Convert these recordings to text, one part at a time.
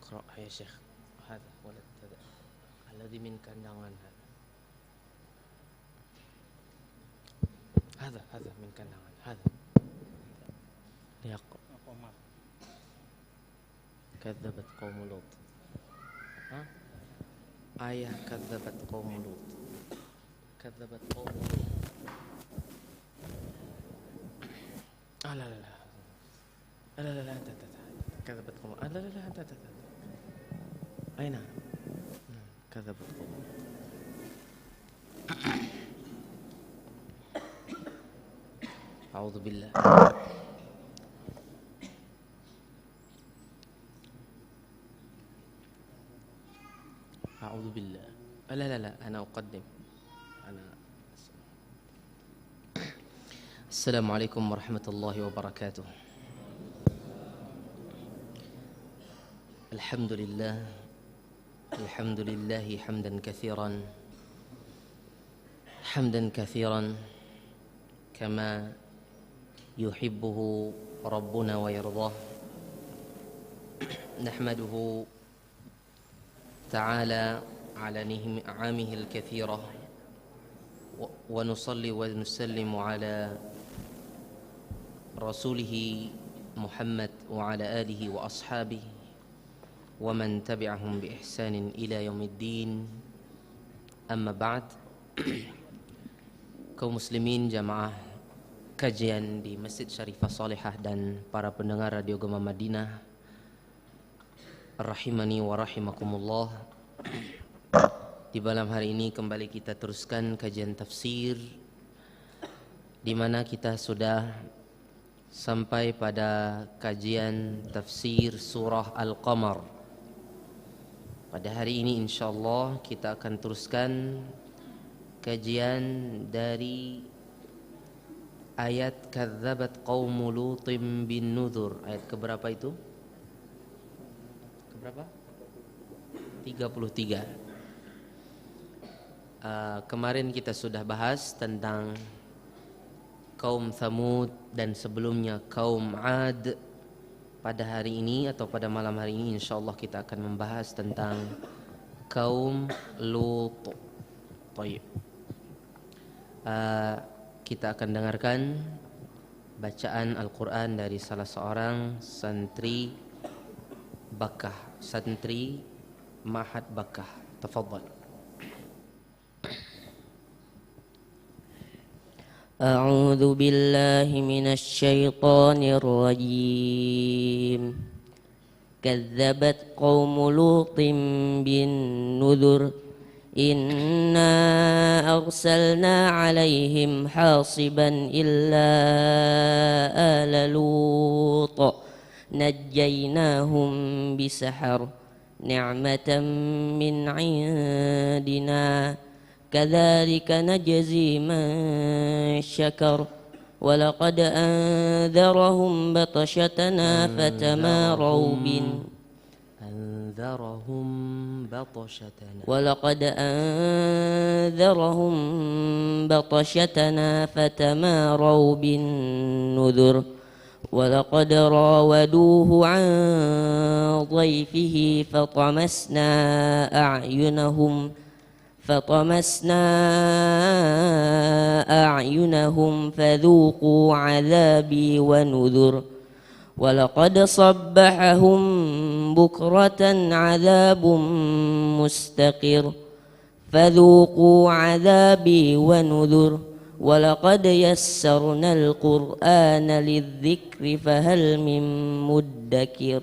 اقرأ يا شيخ. هذا ولد هذا الذي من كندانgan هذا من كندانgan هذا يقرأ. كذبت قوم لوط. آية كذبت قوم لوط. كذبت قوم لوط. لا لا لا لا لا لا أنت كذبت قوم. لا لا لا أنت أين كذبت قوم. أعوذ بالله. أعوذ بالله. لا لا لا أنا أقدم. السلام عليكم ورحمة الله وبركاته. الحمد لله حمدا كثيرا كما يحبه ربنا ويرضاه. نحمده تعالى على نعمه الكثيرة ونصلي ونسلم على رسوله محمد وعلى آله وأصحابه ومن تبعهم بإحسان إلى يوم الدين. أما بعد. Kaum muslimin jamaah kajian di Masjid Syarifah Salihah dan para pendengar Radio Gema Madinah, rahimani wa rahimakumullah. Di malam hari ini kembali kita teruskan kajian tafsir, di mana kita sudah sampai pada kajian tafsir surah Al-Qamar. Pada hari ini insyaallah kita akan teruskan kajian dari ayat kadzabat qaumu lutim bin nuzur. Ayat keberapa itu? Keberapa? 33. Kemarin kita sudah bahas tentang kaum Thamud dan sebelumnya kaum Ad. Pada hari ini atau pada malam hari ini insyaallah kita akan membahas tentang kaum Lut. Baik. Kita akan dengarkan bacaan Al-Quran dari salah seorang santri Bakkah, santri Ma'had Bakkah. Tafadhal. A'udzu billahi minasy syaithanir rajim. Kadzabat qaum Lutin bin nuzur. Inna arsalna alaihim hasiban illa ala Lut najjaynahum bisahar ni'matan min 'indina kadzalika najzi man syakar walaqad anzarahum batashatana fatamaru ولقد أنذرهم بطشتنا فتماروا بالنذر ولقد راودوه عن ضيفه فطمسنا أعينهم فذوقوا عذابي ونذر ولقد صبحهم بكرة عذاب مستقر فذوقوا عذابي ونذر ولقد يسرنا القرآن للذكر فهل من مدكر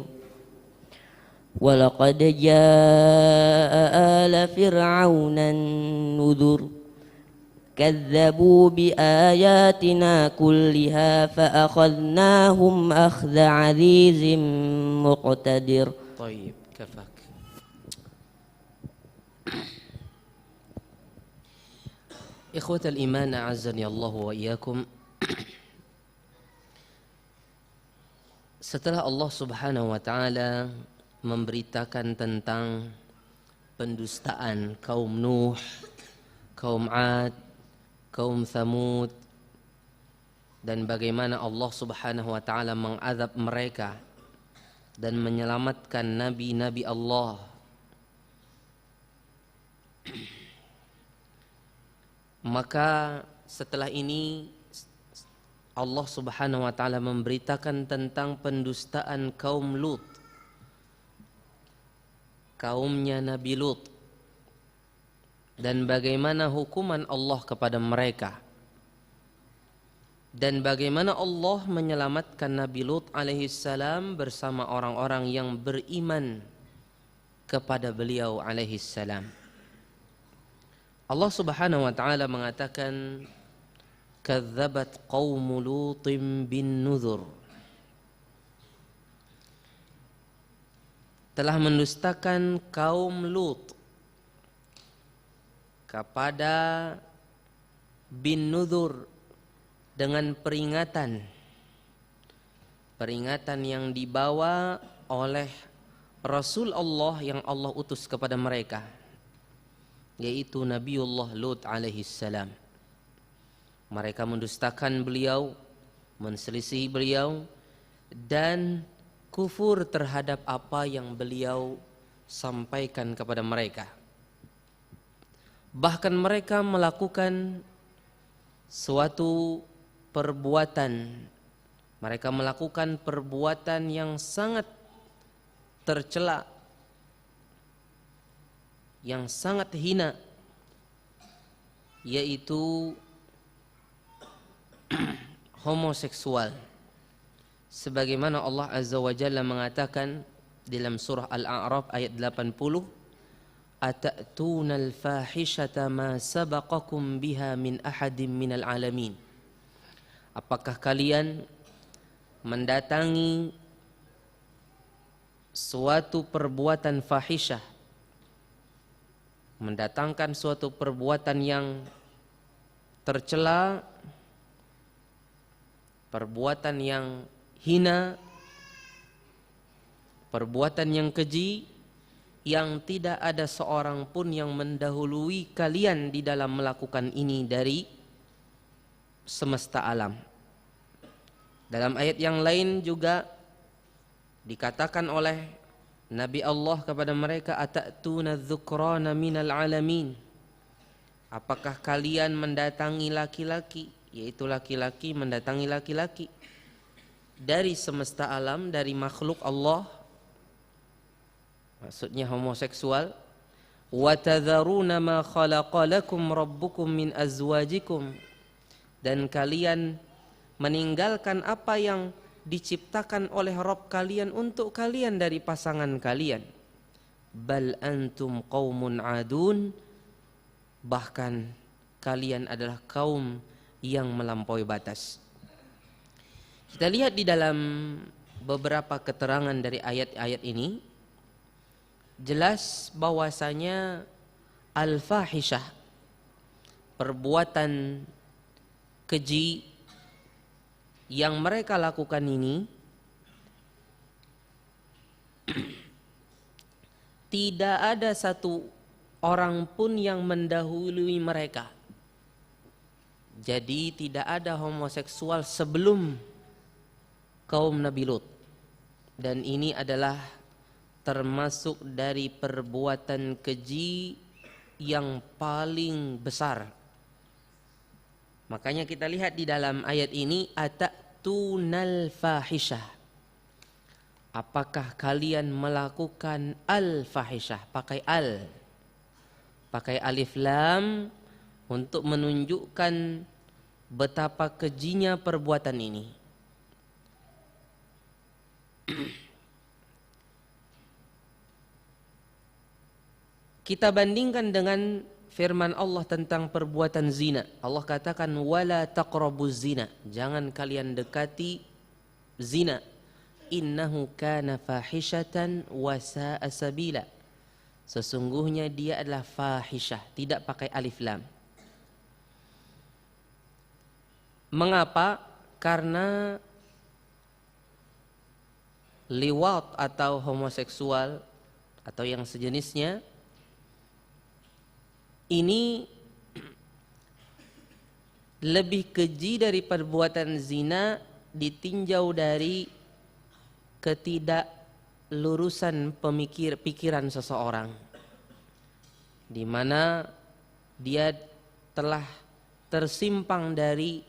ولقد جاء آل فرعون النذر كذبوا بآياتنا كلها فأخذناهم أخذ عزيز مقتدر. طيب كفاك. إخوة الإيمان أعزني الله وإياكم. Setelah Allah Subhanahu wa taala memberitakan tentang pendustaan kaum Nuh, kaum Ad, kaum Thamud, dan bagaimana Allah Subhanahu wa taala mengazab mereka dan menyelamatkan nabi-nabi Allah. Maka setelah ini Allah Subhanahu wa taala memberitakan tentang pendustaan kaum Lut, kaumnya Nabi Lut, dan bagaimana hukuman Allah kepada mereka, dan bagaimana Allah menyelamatkan Nabi Lut alaihissalam bersama orang-orang yang beriman kepada beliau alaihissalam. Allah Subhanahu wa taala mengatakan, kadzabat qaum Lutin bin nuzur, telah mendustakan kaum Lut kepada bin nuzur dengan peringatan yang dibawa oleh Rasul Allah yang Allah utus kepada mereka, yaitu Nabiullah Lut alaihissalam. Mereka mendustakan beliau, menselisihi beliau, dan kufur terhadap apa yang beliau sampaikan kepada mereka. Bahkan mereka melakukan suatu perbuatan, mereka melakukan perbuatan yang sangat tercela, yang sangat hina, yaitu homoseksual. Sebagaimana Allah Azza wa Jalla mengatakan dalam surah Al-A'raf ayat 80, atatuna al-fahishata ma sabaqakum biha min ahadin minal alamin. Apakah kalian mendatangi suatu perbuatan fahisyah, mendatangkan suatu perbuatan yang tercela, perbuatan yang hina, perbuatan yang keji, yang tidak ada seorang pun yang mendahului kalian di dalam melakukan ini dari semesta alam. Dalam ayat yang lain juga dikatakan oleh Nabi Allah kepada mereka, atatuna dzukrana minal alamin. Apakah kalian mendatangi laki-laki, yaitu laki-laki mendatangi laki-laki dari semesta alam, dari makhluk Allah, maksudnya homoseksual. Wa tadharuna ma khalaqa lakum rabbukum min azwajikum, dan kalian meninggalkan apa yang diciptakan oleh Rabb kalian untuk kalian dari pasangan kalian. Bal antum qaumun adun, bahkan kalian adalah kaum yang melampaui batas. Kita lihat di dalam beberapa keterangan dari ayat-ayat ini, jelas bahwasanya al-fahishah, perbuatan keji yang mereka lakukan ini tidak ada satu orang pun yang mendahului mereka. Jadi tidak ada homoseksual sebelum kaum Nabi Lut, dan ini adalah termasuk dari perbuatan keji yang paling besar. Makanya kita lihat di dalam ayat ini, atatunal fahishah, apakah kalian melakukan al-fahishah, pakai al, pakai alif lam untuk menunjukkan betapa kejinya perbuatan ini. Kita bandingkan dengan firman Allah tentang perbuatan zina. Allah katakan wala taqrabuz zina, jangan kalian dekati zina. Innahu kana fahishatan wa sa'a sabila, sesungguhnya dia adalah fahisyah, tidak pakai alif lam. Mengapa? Karena liwat atau homoseksual atau yang sejenisnya ini lebih keji dari perbuatan zina ditinjau dari lurusan pikiran seseorang, di mana dia telah tersimpang dari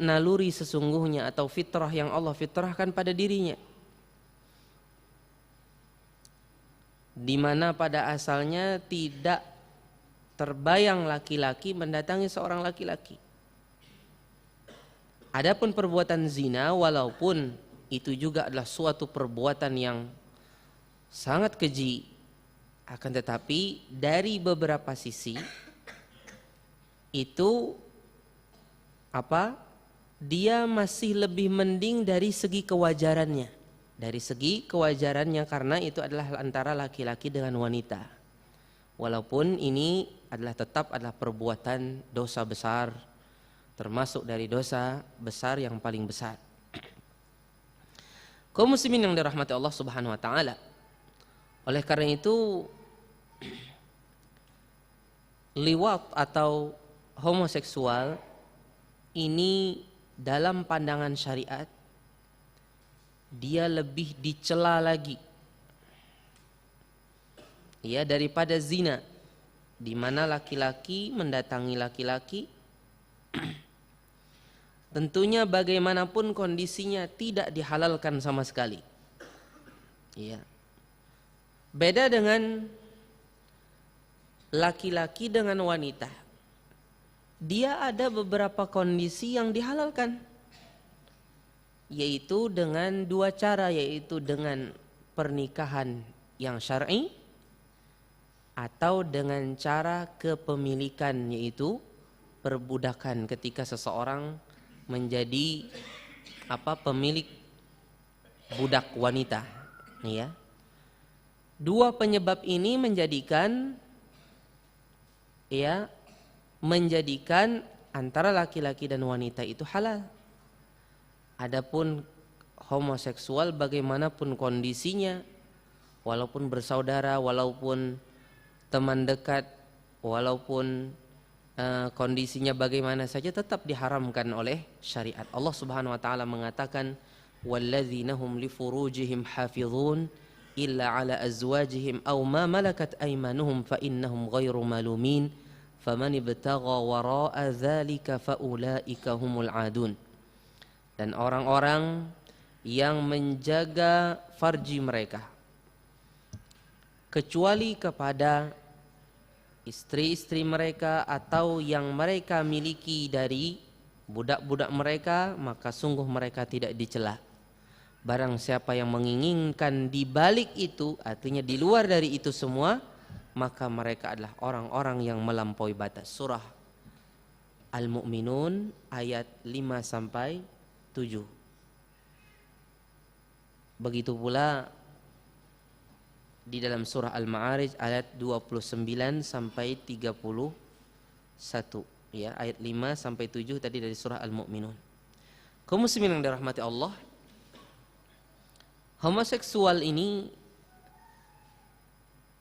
naluri sesungguhnya atau fitrah yang Allah fitrahkan pada dirinya, di mana pada asalnya tidak terbayang laki-laki mendatangi seorang laki-laki. Adapun perbuatan zina, walaupun itu juga adalah suatu perbuatan yang sangat keji, akan tetapi dari beberapa sisi itu dia masih lebih mending dari segi kewajarannya. Dari segi kewajarannya, karena itu adalah antara laki-laki dengan wanita. Walaupun ini tetap adalah perbuatan dosa besar, termasuk dari dosa besar yang paling besar. Kaum muslimin yang dirahmati Allah Subhanahu wa taala. Oleh karena itu, liwat atau homoseksual ini dalam pandangan syariat dia lebih dicela lagi ya daripada zina, di mana laki-laki mendatangi laki-laki tentunya bagaimanapun kondisinya tidak dihalalkan sama sekali. Ya. Beda dengan laki-laki dengan wanita. Dia ada beberapa kondisi yang dihalalkan, yaitu dengan dua cara, yaitu dengan pernikahan yang syar'i atau dengan cara kepemilikan, yaitu perbudakan, ketika seseorang menjadi pemilik budak wanita. Ya. Dua penyebab ini menjadikan antara laki-laki dan wanita itu halal. Adapun homoseksual bagaimanapun kondisinya, walaupun bersaudara, walaupun teman dekat, walaupun kondisinya bagaimana saja, tetap diharamkan oleh syariat. Allah Subhanahu wa taala mengatakan, walladzina hum li furujihim hafizun illa ala azwajihim aw ma malakat aymanuhum fa innahum ghairu malumin faman ibtagha wara'a dzalika faulaika humul adun. Dan orang-orang yang menjaga farji mereka kecuali kepada istri-istri mereka atau yang mereka miliki dari budak-budak mereka, maka sungguh mereka tidak dicela. Barang siapa yang menginginkan di balik itu, artinya di luar dari itu semua, maka mereka adalah orang-orang yang melampaui batas. Surah Al-Mu'minun ayat 5-7. Begitu pula di dalam surah Al-Ma'arij ayat 29-31, ya, ayat 5-7 tadi dari surah Al-Mu'minun. Kaum muslimin yang dirahmati Allah, homoseksual ini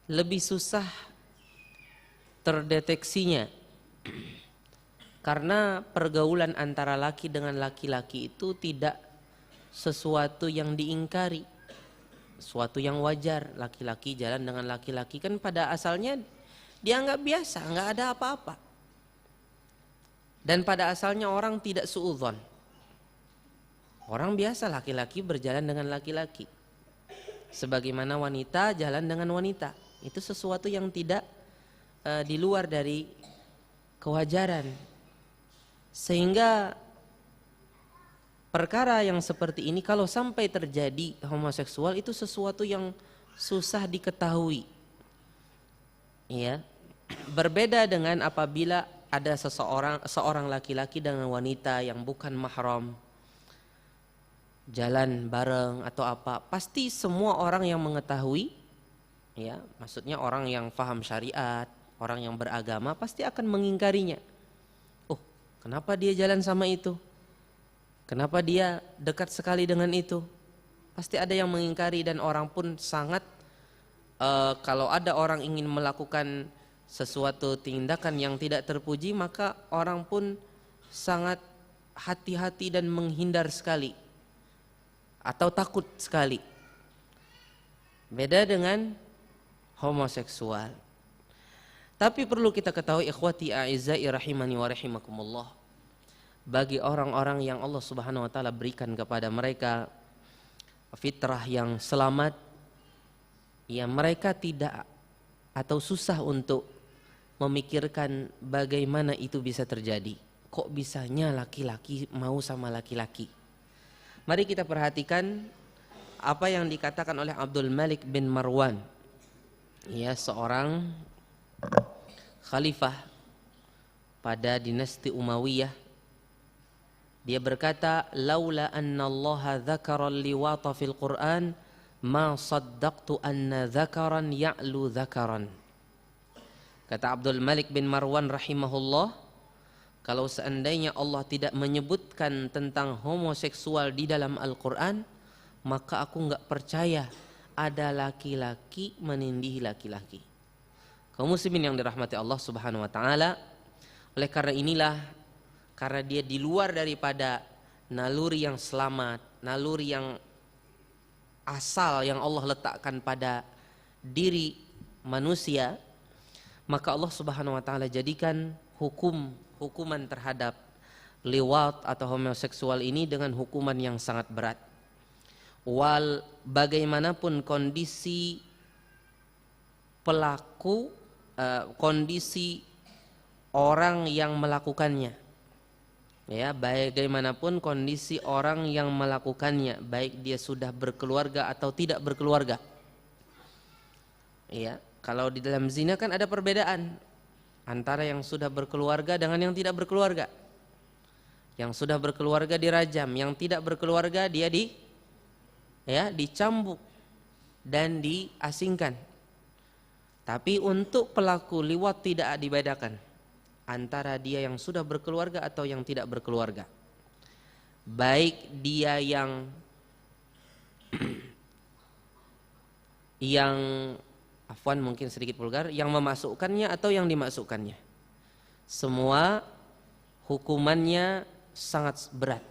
lebih susah terdeteksinya karena pergaulan antara laki dengan laki-laki itu tidak sesuatu yang diingkari, suatu yang wajar. Laki-laki jalan dengan laki-laki kan pada asalnya dianggap biasa, nggak ada apa-apa. Dan pada asalnya orang tidak suudzon. Orang biasa laki-laki berjalan dengan laki-laki, sebagaimana wanita jalan dengan wanita. Itu sesuatu yang tidak di luar dari kewajaran. Sehingga perkara yang seperti ini kalau sampai terjadi homoseksual itu sesuatu yang susah diketahui. Ya. Berbeda dengan apabila ada seorang laki-laki dengan wanita yang bukan mahram, jalan bareng atau apa, pasti semua orang yang mengetahui, ya, maksudnya orang yang faham syariat, orang yang beragama pasti akan mengingkarinya. Oh, kenapa dia jalan sama itu? Kenapa dia dekat sekali dengan itu? Pasti ada yang mengingkari, dan orang pun sangat kalau ada orang ingin melakukan sesuatu tindakan yang tidak terpuji, maka orang pun sangat hati-hati dan menghindar sekali atau takut sekali. Beda dengan homoseksual. Tapi perlu kita ketahui ikhwati a'izai rahimani wa rahimakumullah, bagi orang-orang yang Allah Subhanahu wa taala berikan kepada mereka fitrah yang selamat, ya mereka tidak atau susah untuk memikirkan bagaimana itu bisa terjadi. Kok bisanya laki-laki mau sama laki-laki? Mari kita perhatikan apa yang dikatakan oleh Abdul Malik bin Marwan, ya seorang khalifah pada dinasti Umayyah. Dia berkata, laula anna Allah dzakara liwata fil Quran ma saddaqtu anna dzakaran ya'lu dzakaran. Kata Abdul Malik bin Marwan rahimahullah, kalau seandainya Allah tidak menyebutkan tentang homoseksual di dalam Al-Quran, maka aku enggak percaya ada laki-laki menindih laki-laki. Kaum muslimin yang dirahmati Allah Subhanahu wa taala, oleh karena inilah, karena dia di luar daripada naluri yang selamat, naluri yang asal yang Allah letakkan pada diri manusia, maka Allah Subhanahu wa taala jadikan hukuman terhadap liwat atau homoseksual ini dengan hukuman yang sangat berat. Wal bagaimanapun kondisi pelaku, kondisi orang yang melakukannya, ya bagaimanapun kondisi orang yang melakukannya, baik dia sudah berkeluarga atau tidak berkeluarga. Ya, kalau di dalam zina kan ada perbedaan antara yang sudah berkeluarga dengan yang tidak berkeluarga. Yang sudah berkeluarga dirajam, yang tidak berkeluarga dia dicambuk dan diasingkan. Tapi untuk pelaku liwat tidak dibedakan antara dia yang sudah berkeluarga atau yang tidak berkeluarga. Baik dia yang afwan mungkin sedikit vulgar, yang memasukkannya atau yang dimasukkannya, semua hukumannya sangat berat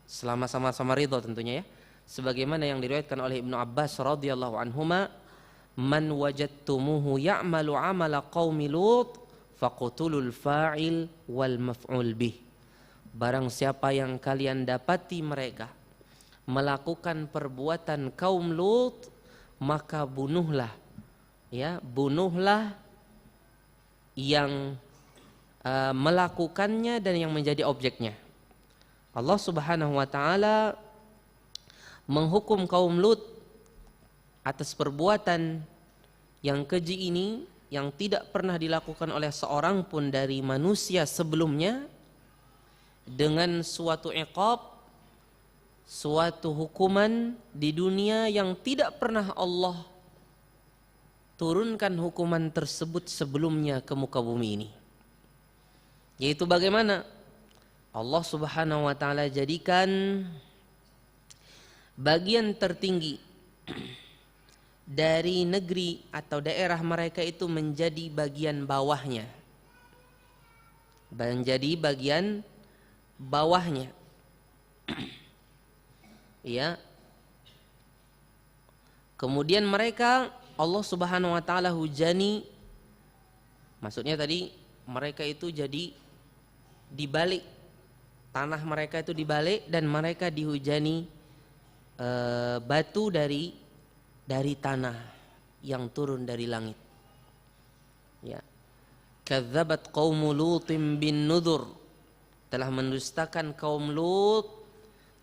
selama sama-sama ridho tentunya, ya. Sebagaimana yang diriwayatkan oleh Ibnu Abbas radhiyallahu anhuma, man wajadtumuhu ya'malu 'amala qaumi Lut faqtulul fa'il wal maf'ul bih. Barang siapa yang kalian dapati mereka melakukan perbuatan kaum Lut, maka bunuhlah yang melakukannya dan yang menjadi objeknya. Allah Subhanahu wa taala menghukum kaum Lut atas perbuatan yang keji ini, yang tidak pernah dilakukan oleh seorang pun dari manusia sebelumnya, dengan suatu iqab, suatu hukuman di dunia yang tidak pernah Allah turunkan hukuman tersebut sebelumnya ke muka bumi ini. Yaitu bagaimana Allah Subhanahu wa taala jadikan bagian tertinggi dari negeri atau daerah mereka itu menjadi bagian bawahnya. Menjadi bagian bawahnya. Ya. Kemudian mereka Allah Subhanahu wa taala hujani, maksudnya tadi mereka itu jadi dibalik, tanah mereka itu dibalik dan mereka dihujani batu dari tanah yang turun dari langit. Ya. Kadzabat qaum Lutin bin Nudzur, telah mendustakan kaum Lut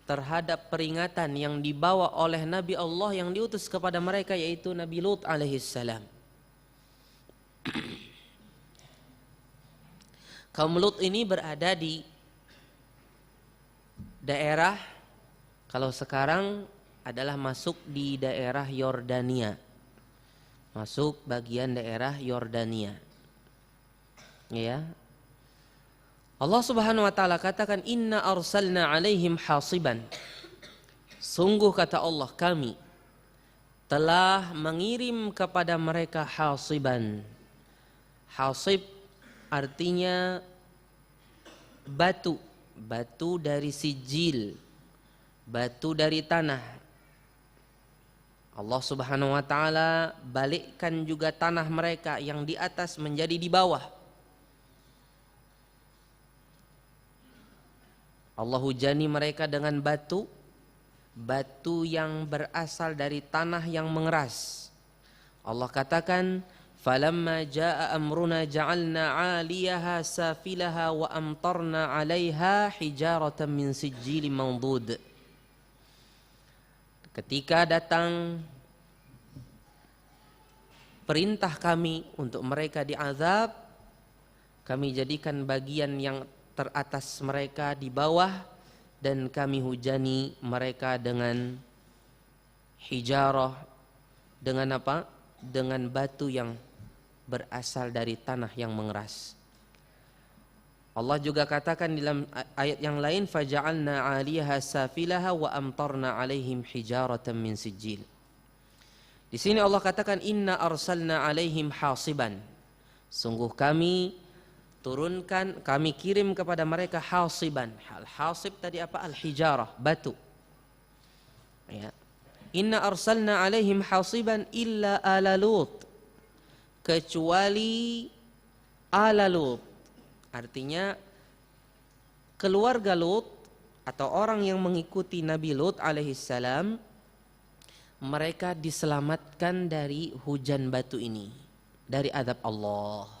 terhadap peringatan yang dibawa oleh Nabi Allah yang diutus kepada mereka, yaitu Nabi Lut alaihissalam. Kaum Lut ini berada di daerah, kalau sekarang adalah masuk di daerah Yordania, masuk bagian daerah Yordania. Ya. Allah Subhanahu wa taala katakan, inna arsalna alaihim hasiban. Sungguh kata Allah, kami telah mengirim kepada mereka hasiban. Hasib artinya batu, batu dari sijil, batu dari tanah. Allah Subhanahu wa taala balikkan juga tanah mereka yang di atas menjadi di bawah. Allah hujani mereka dengan batu yang berasal dari tanah yang mengeras. Allah katakan, "Falamma jaa amruna ja'alna 'aliyaha safilaha wa amtarna 'alaiha hijaratan min sijilin mandud." Ketika datang perintah kami untuk mereka diazab, kami jadikan bagian yang teratas mereka di bawah, dan kami hujani mereka dengan hijarah, dengan apa? Dengan batu yang berasal dari tanah yang mengeras. Allah juga katakan dalam ayat yang lain, faja'alna 'aliyaha safilaha wa amtarna 'alaihim hijaratan min sijil. Di sini Allah katakan, inna arsalna 'alaihim hasiban. Sungguh kami turunkan, kami kirim kepada mereka hasiban. Al-hasib tadi apa? Al-hijarah, batu. Ya. Inna arsalna 'alaihim hasiban illa ala Lut. Kecuali ala Lut. Artinya keluarga Lut atau orang yang mengikuti Nabi Lut alaihissalam, mereka diselamatkan dari hujan batu ini, dari azab Allah.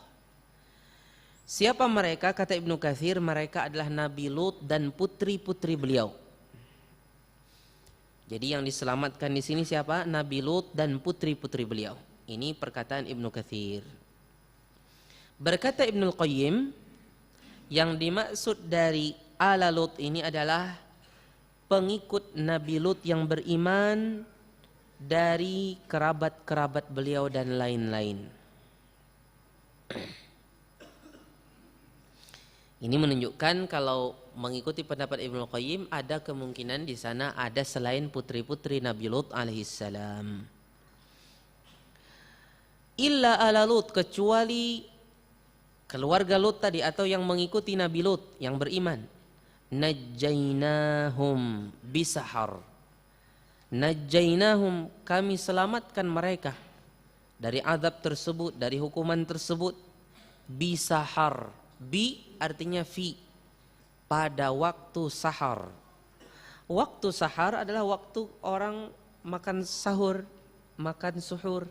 Siapa mereka? Kata Ibnu Katsir, mereka adalah Nabi Lut dan putri-putri beliau. Jadi yang diselamatkan di sini siapa? Nabi Lut dan putri-putri beliau. Ini perkataan Ibnu Katsir. Berkata Ibnu Qayyim, yang dimaksud dari ala Lut ini adalah pengikut Nabi Lut yang beriman dari kerabat-kerabat beliau dan lain-lain. Ini menunjukkan kalau mengikuti pendapat Ibnu Qayyim, ada kemungkinan di sana ada selain putri-putri Nabi Lut alaihissalam. Illa ala Lut, kecuali keluarga Lut tadi atau yang mengikuti Nabi Lut yang beriman. Najjainahum bisahar. Najjainahum, kami selamatkan mereka dari azab tersebut, dari hukuman tersebut. Bisahar. Bi artinya fi, pada waktu sahar. Waktu sahar adalah waktu orang makan sahur, makan suhur.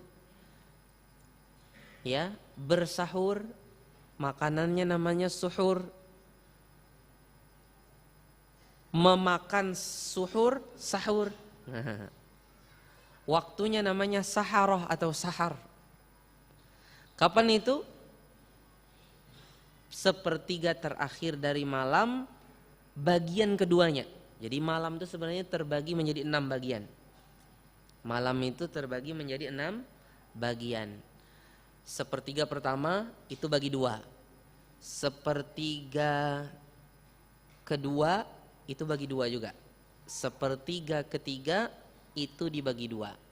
Ya, bersahur, makanannya namanya suhur. Memakan suhur, sahur. Waktunya namanya saharoh atau sahar. Kapan itu? Sepertiga terakhir dari malam, bagian keduanya. Jadi malam itu sebenarnya terbagi menjadi 6 bagian. Malam itu terbagi menjadi 6 bagian. Sepertiga pertama itu bagi 2. Sepertiga kedua itu bagi 2 juga. Sepertiga ketiga itu dibagi 2.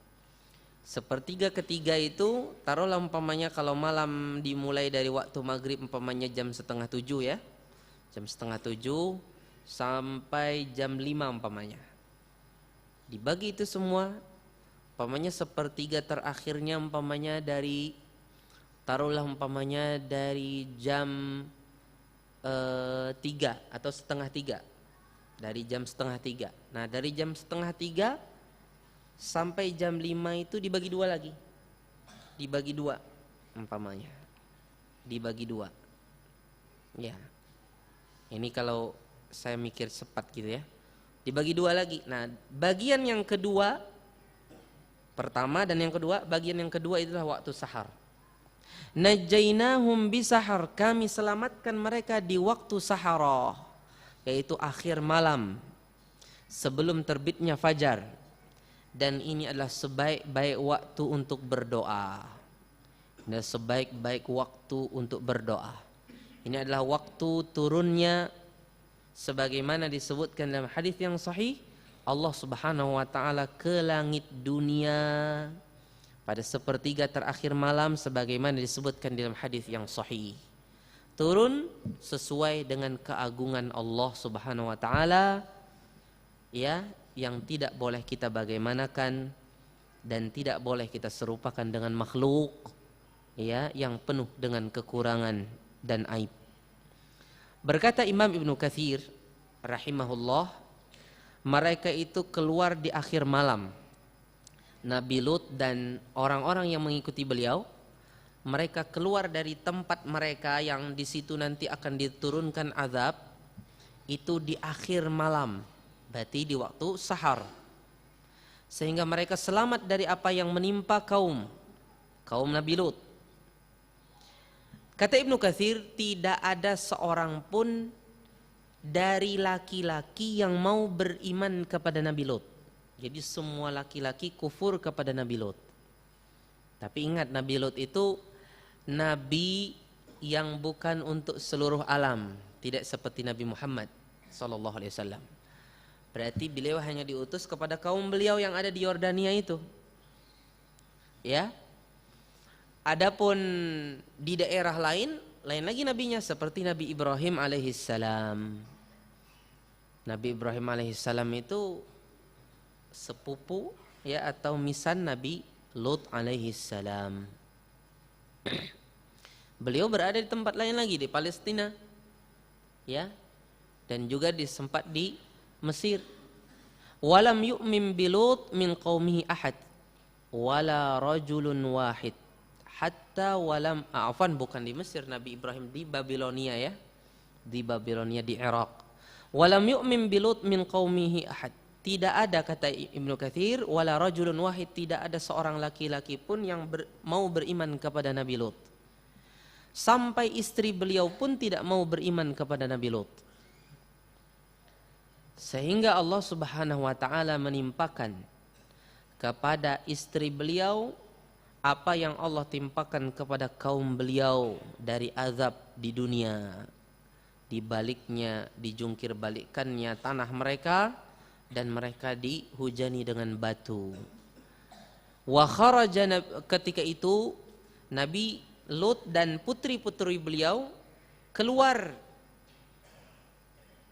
Sepertiga ketiga itu, taruhlah umpamanya kalau malam dimulai dari waktu maghrib umpamanya jam 6:30 ya, jam 6:30 sampai jam 5 umpamanya, dibagi itu semua, umpamanya sepertiga terakhirnya umpamanya dari, taruhlah umpamanya dari jam 3 atau 2:30, dari jam 2:30. Nah dari jam 2:30 sampai jam 5 itu dibagi 2 lagi. Dibagi 2 umpamanya. Dibagi 2. Ya. Ini kalau saya mikir cepat gitu ya. Dibagi 2 lagi. Nah, bagian yang kedua, pertama dan yang kedua, bagian yang kedua itulah waktu sahar. Najainahum bisahar, kami selamatkan mereka di waktu saharah, yaitu akhir malam sebelum terbitnya fajar. Dan ini adalah sebaik-baik waktu untuk berdoa. Ini adalah sebaik-baik waktu untuk berdoa. Ini adalah waktu turunnya, sebagaimana disebutkan dalam hadis yang sahih, Allah Subhanahu wa taala ke langit dunia pada sepertiga terakhir malam, sebagaimana disebutkan dalam hadis yang sahih. Turun sesuai dengan keagungan Allah Subhanahu wa taala, ya, yang tidak boleh kita bagaimanakan dan tidak boleh kita serupakan dengan makhluk ya yang penuh dengan kekurangan dan aib. Berkata Imam Ibnu Katsir rahimahullah, mereka itu keluar di akhir malam. Nabi Lut dan orang-orang yang mengikuti beliau, mereka keluar dari tempat mereka yang di situ nanti akan diturunkan azab, itu di akhir malam, berarti di waktu sahar. Sehingga mereka selamat dari apa yang menimpa kaum Nabi Lut. Kata Ibnu Katsir, tidak ada seorang pun dari laki-laki yang mau beriman kepada Nabi Lut. Jadi semua laki-laki kufur kepada Nabi Lut. Tapi ingat, Nabi Lut itu nabi yang bukan untuk seluruh alam, tidak seperti Nabi Muhammad sallallahu alaihi wasallam. Berarti beliau hanya diutus kepada kaum beliau yang ada di Yordania itu. Ya. Adapun di daerah lain lagi nabinya, seperti Nabi Ibrahim alaihissalam. Nabi Ibrahim alaihissalam itu sepupu ya atau misan Nabi Lut alaihissalam. Beliau berada di tempat lain lagi, di Palestina. Ya. Dan juga sempat di Mesir. Walam yu'min bi Lut min qaumihi ahad wala rajulun wahid. Hatta walam bukan di Mesir, Nabi Ibrahim di Babilonia ya. Di Babilonia di Irak. Walam yu'min bi Lut min qaumihi ahad. Tidak ada, kata Ibnu Katsir, wala rajulun wahid, tidak ada seorang laki-laki pun yang mau beriman kepada Nabi Lut. Sampai istri beliau pun tidak mau beriman kepada Nabi Lut. Sehingga Allah Subhanahu wa taala menimpakan kepada istri beliau apa yang Allah timpakan kepada kaum beliau dari azab di dunia. Di baliknya, dijungkir balikannya tanah mereka, dan mereka dihujani dengan batu. Wa kharaja, ketika itu Nabi Lut dan putri-putri beliau keluar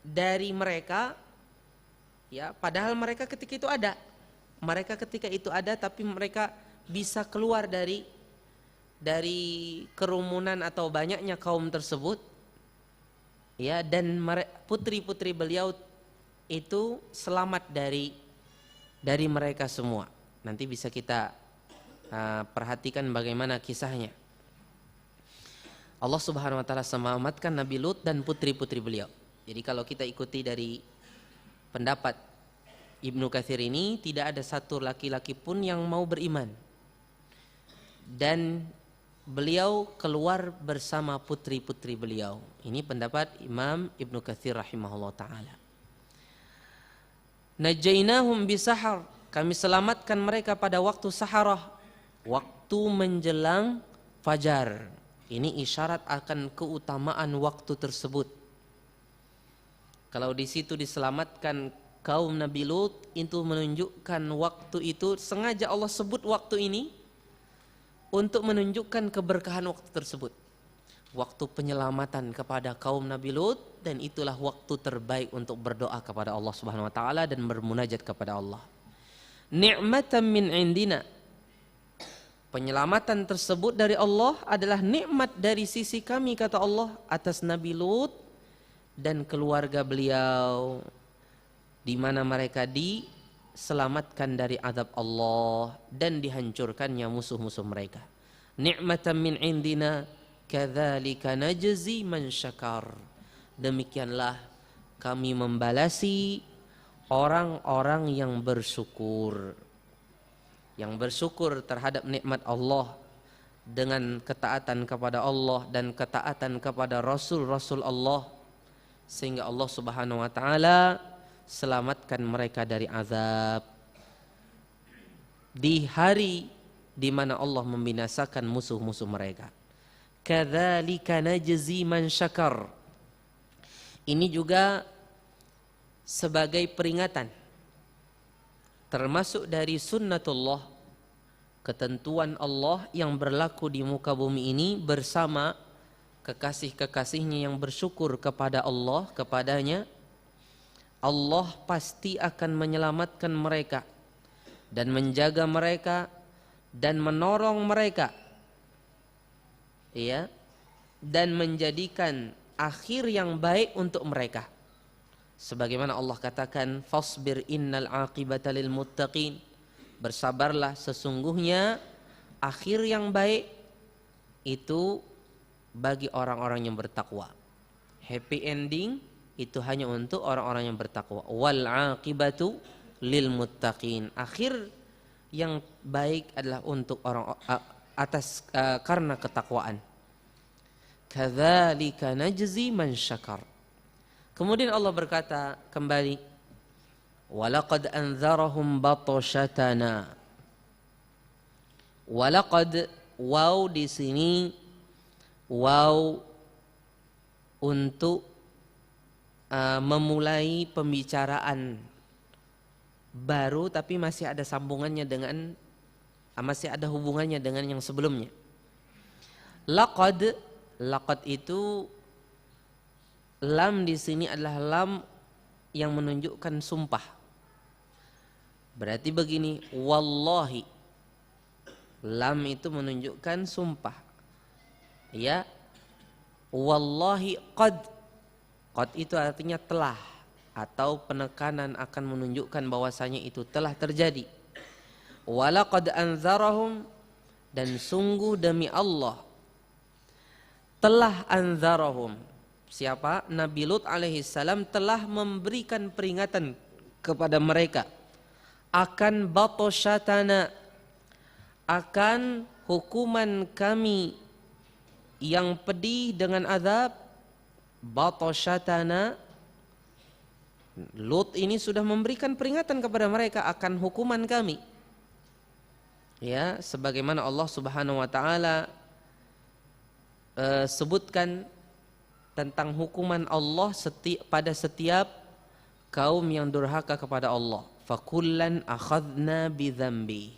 dari mereka, ya, padahal mereka ketika itu ada. Mereka ketika itu ada, tapi mereka bisa keluar dari kerumunan atau banyaknya kaum tersebut, ya, dan putri-putri beliau itu selamat dari mereka semua. Nanti bisa kita perhatikan bagaimana kisahnya. Allah Subhanahu wa taala selamatkan Nabi Lut dan putri-putri beliau. Jadi kalau kita ikuti dari pendapat Ibnu Katsir ini, tidak ada satu laki-laki pun yang mau beriman. Dan beliau keluar bersama putri-putri beliau. Ini pendapat Imam Ibnu Katsir rahimahullah ta'ala. Najainahum bisahar, kami selamatkan mereka pada waktu saharah, waktu menjelang fajar. Ini isyarat akan keutamaan waktu tersebut. Kalau di situ diselamatkan kaum Nabi Lut, itu menunjukkan waktu itu sengaja Allah sebut waktu ini untuk menunjukkan keberkahan waktu tersebut. Waktu penyelamatan kepada kaum Nabi Lut, dan itulah waktu terbaik untuk berdoa kepada Allah Subhanahu wa taala dan bermunajat kepada Allah. Ni'matan min indina. Penyelamatan tersebut dari Allah adalah nikmat dari sisi kami, kata Allah, atas Nabi Lut dan keluarga beliau, di mana mereka diselamatkan dari azab Allah dan dihancurkannya musuh-musuh mereka. Ni'matan min indina kadzalika najzi man syakar. Demikianlah kami membalasi orang-orang yang bersyukur. Yang bersyukur terhadap nikmat Allah dengan ketaatan kepada Allah dan ketaatan kepada Rasul-Rasul Allah, sehingga Allah Subhanahu wa taala selamatkan mereka dari azab di hari di mana Allah membinasakan musuh-musuh mereka. Kadzalika najzi man syakar. Ini juga sebagai peringatan, termasuk dari sunnatullah, ketentuan Allah yang berlaku di muka bumi ini bersama kekasih-kekasihnya yang bersyukur kepada Allah, kepadanya. Allah pasti akan menyelamatkan mereka dan menjaga mereka dan menolong mereka, ya, dan menjadikan akhir yang baik untuk mereka. Sebagaimana Allah katakan, fasbir innal aqibata lil muttaqin, bersabarlah sesungguhnya akhir yang baik itu bagi orang-orang yang bertakwa. Happy ending itu hanya untuk orang-orang yang bertakwa. Wal aqibatu lil muttaqin, akhir yang baik adalah untuk orang karena ketakwaan. Kadzalika najzi man syakar. Kemudian Allah berkata kembali, walaqad anzarahum batashatana. Walaqad, waw di sini waw untuk memulai pembicaraan baru, tapi masih ada sambungannya dengan, masih ada hubungannya dengan yang sebelumnya. Laqad itu lam di sini adalah lam yang menunjukkan sumpah. Berarti begini, wallahi, lam itu menunjukkan sumpah, ya. Wallahi qad itu artinya telah, atau penekanan akan menunjukkan bahwasanya itu telah terjadi. Walaqad anzarahum, dan sungguh demi Allah telah anzarahum. Siapa? Nabi Lut alaihi salam telah memberikan peringatan kepada mereka akan batasyatana, akan hukuman kami yang pedih dengan azab. Batasyatana, Lut ini sudah memberikan peringatan kepada mereka akan hukuman kami, ya, sebagaimana Allah Subhanahu wa taala sebutkan tentang hukuman Allah pada setiap kaum yang durhaka kepada Allah. Fakullan akhadna bidzambi.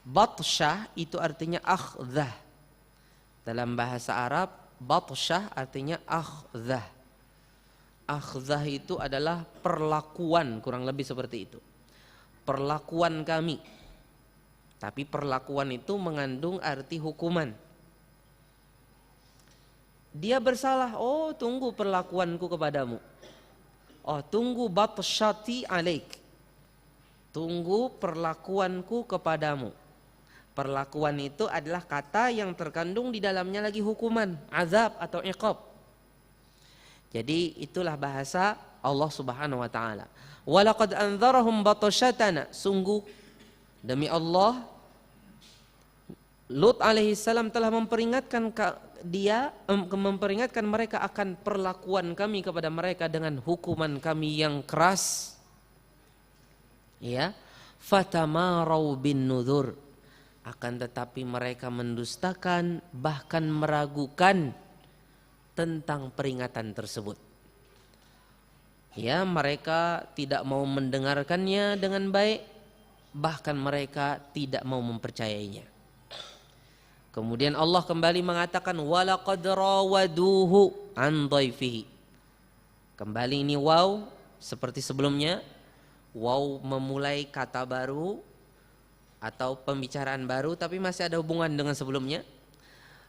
Batsyah itu artinya akhdhah. Dalam bahasa Arab, batsyah artinya akhdhah. Akhdhah itu adalah perlakuan, kurang lebih seperti itu. Perlakuan kami. Tapi perlakuan itu mengandung arti hukuman. Dia bersalah, oh tunggu perlakuanku kepadamu. Oh tunggu batsyati alaik. Tunggu perlakuanku kepadamu. Perlakuan itu adalah kata yang terkandung di dalamnya lagi hukuman, azab atau iqab. Jadi itulah bahasa Allah Subhanahu wa taala. Walaqad anzarahum batasyatana, sungguh demi Allah Lut alaihi salam telah memperingatkan memperingatkan mereka akan perlakuan kami kepada mereka dengan hukuman kami yang keras. Ya, fatamarau bin nuzur, akan tetapi mereka mendustakan bahkan meragukan tentang peringatan tersebut. Ya, mereka tidak mau mendengarkannya dengan baik, bahkan mereka tidak mau mempercayainya. Kemudian Allah kembali mengatakan walaqad rawaduhu an dhaifihi. Kembali ini waw seperti sebelumnya, waw memulai kata baru atau pembicaraan baru tapi masih ada hubungan dengan sebelumnya.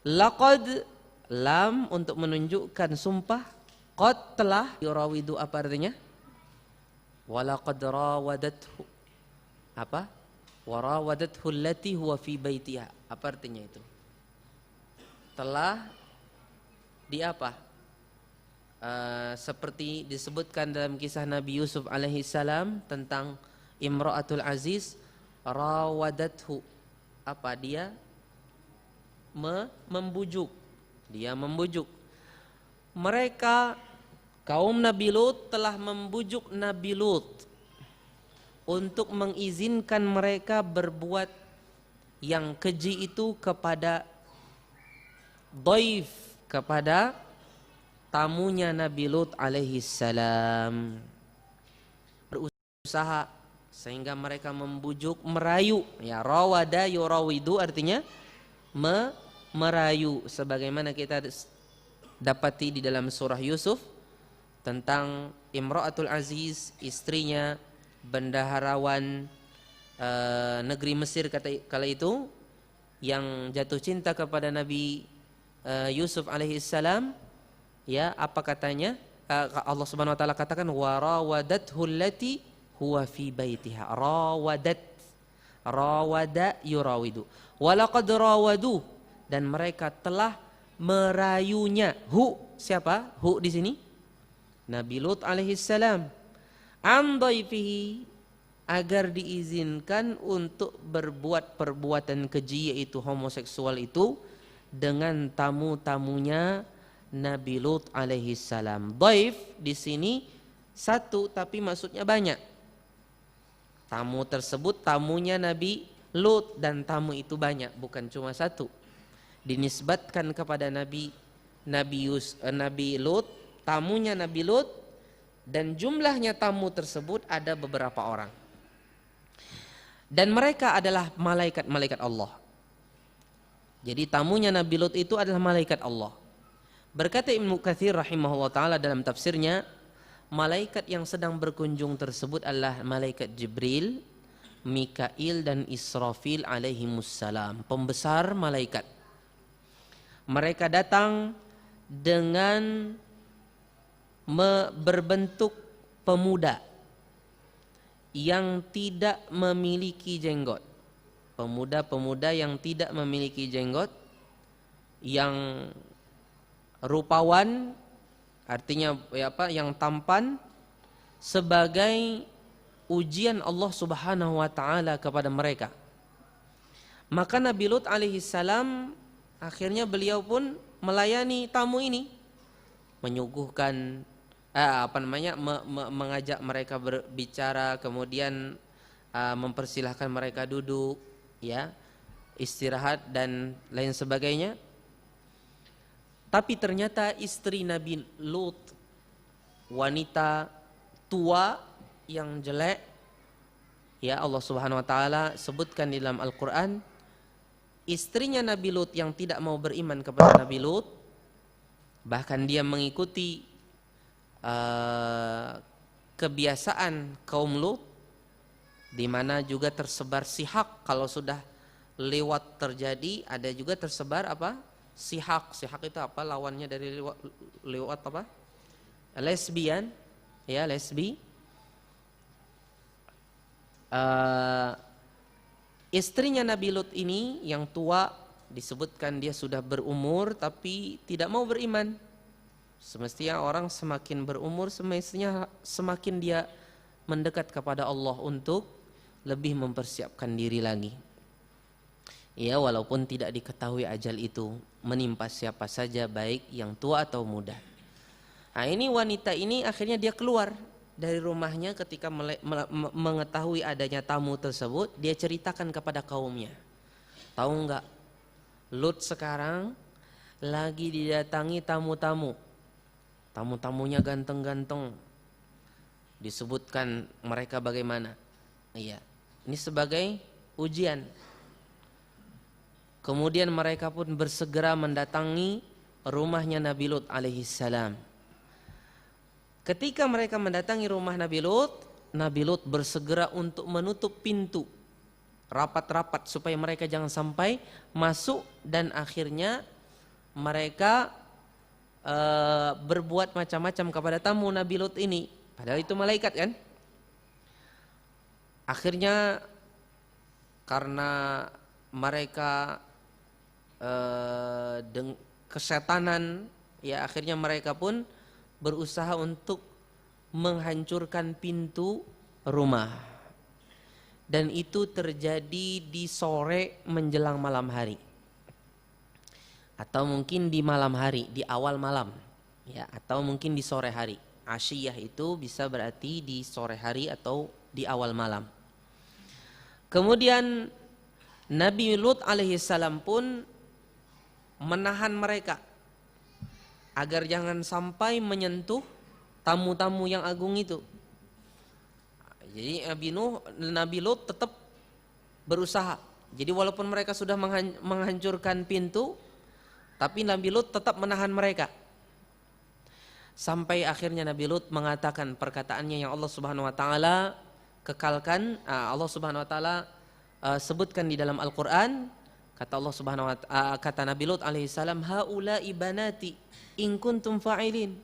Laqad, lam untuk menunjukkan sumpah, qad telah, yurawidu apa artinya? Walaqad rawadathu, apa? Warawadathu allati huwa fi baitiha, apa artinya itu? Telah di apa? Seperti disebutkan dalam kisah Nabi Yusuf alaihi salam tentang Imra'atul Aziz, rawadathu, apa dia membujuk, dia membujuk. Mereka kaum Nabi Lut telah membujuk Nabi Lut untuk mengizinkan mereka berbuat yang keji itu kepada dhaif, kepada tamunya Nabi Lut alaihi salam. Berusaha sehingga mereka membujuk, merayu, ya, rawada yurawidu artinya merayu, sebagaimana kita dapati di dalam surah Yusuf tentang Imra'atul Aziz, istrinya bendaharawan negeri Mesir kala itu yang jatuh cinta kepada Nabi Yusuf alaihissalam, ya apa katanya? Allah Subhanahu wa taala katakan warawadathu allati huwa fi baitiha. Rawada yurawidu. Walaqad rawadu, dan mereka telah merayunya. Siapa? Di sini Nabi Lut alaihissalam. An dhaifihi, agar diizinkan untuk berbuat perbuatan keji, yaitu homoseksual itu, dengan tamu-tamunya Nabi Lut alaihissalam. Dhaif di sini satu, tapi maksudnya banyak. Tamu tersebut tamunya Nabi Lut, dan tamu itu banyak, bukan cuma satu. Dinisbatkan kepada Nabi Lut, tamunya Nabi Lut, dan jumlahnya tamu tersebut ada beberapa orang. Dan mereka adalah malaikat-malaikat Allah. Jadi tamunya Nabi Lut itu adalah malaikat Allah. Berkata Ibnu Katsir rahimahullah taala dalam tafsirnya, malaikat yang sedang berkunjung tersebut adalah malaikat Jibril, Mikail dan Israfil alaihimussalam, pembesar malaikat. Mereka datang dengan berbentuk pemuda yang tidak memiliki jenggot. Pemuda-pemuda yang tidak memiliki jenggot, yang rupawan, artinya yang tampan, sebagai ujian Allah Subhanahu wa taala kepada mereka. Maka Nabi Lut alaihissalam akhirnya beliau pun melayani tamu ini, menyuguhkan mengajak mereka berbicara, kemudian mempersilahkan mereka duduk, ya, istirahat dan lain sebagainya. Tapi ternyata istri Nabi Lut, wanita tua yang jelek, ya, Allah Subhanahu wa taala sebutkan di dalam Al-Qur'an, istrinya Nabi Lut yang tidak mau beriman kepada Nabi Lut, bahkan dia mengikuti kebiasaan kaum Lut, di mana juga tersebar sihak. Kalau sudah lewat terjadi, ada juga tersebar sihak. Sihak itu apa? Lawannya dari lewat apa? Lesbian, ya, lesbi. Istrinya Nabi Lut ini yang tua, disebutkan dia sudah berumur tapi tidak mau beriman. Semestinya orang semakin berumur, semestinya semakin dia mendekat kepada Allah untuk lebih mempersiapkan diri lagi. Ya, walaupun tidak diketahui ajal itu menimpa siapa saja, baik yang tua atau muda. Nah, ini wanita ini akhirnya dia keluar dari rumahnya ketika mengetahui adanya tamu tersebut. Dia ceritakan kepada kaumnya, tahu enggak, Lut sekarang lagi didatangi tamu-tamu. Tamu-tamunya ganteng-ganteng. Disebutkan mereka bagaimana. Iya, ini sebagai ujian. Kemudian mereka pun bersegera mendatangi rumahnya Nabi Lut alaihissalam. Ketika mereka mendatangi rumah Nabi Lut bersegera untuk menutup pintu rapat-rapat supaya mereka jangan sampai masuk, dan akhirnya mereka berbuat macam-macam kepada tamu Nabi Lut ini, padahal itu malaikat kan. Akhirnya karena mereka kesetanan, ya, akhirnya mereka pun berusaha untuk menghancurkan pintu rumah. Dan itu terjadi di sore menjelang malam hari, atau mungkin di malam hari, di awal malam, ya, atau mungkin di sore hari. Asyiyah itu bisa berarti di sore hari atau di awal malam. Kemudian Nabi Lut alaihissalam pun menahan mereka agar jangan sampai menyentuh tamu-tamu yang agung itu. Jadi Nabi Lut tetap berusaha. Jadi walaupun mereka sudah menghancurkan pintu, tapi Nabi Lut tetap menahan mereka. Sampai akhirnya Nabi Lut mengatakan perkataannya yang Allah Subhanahu wa taala kekalkan. Allah Subhanahu wa taala sebutkan di dalam Al-Qur'an, kata Allah Subhanahu wa ta'ala, kata Nabi Lut alaihissalam, haula'i banati in kuntum fa'ilin.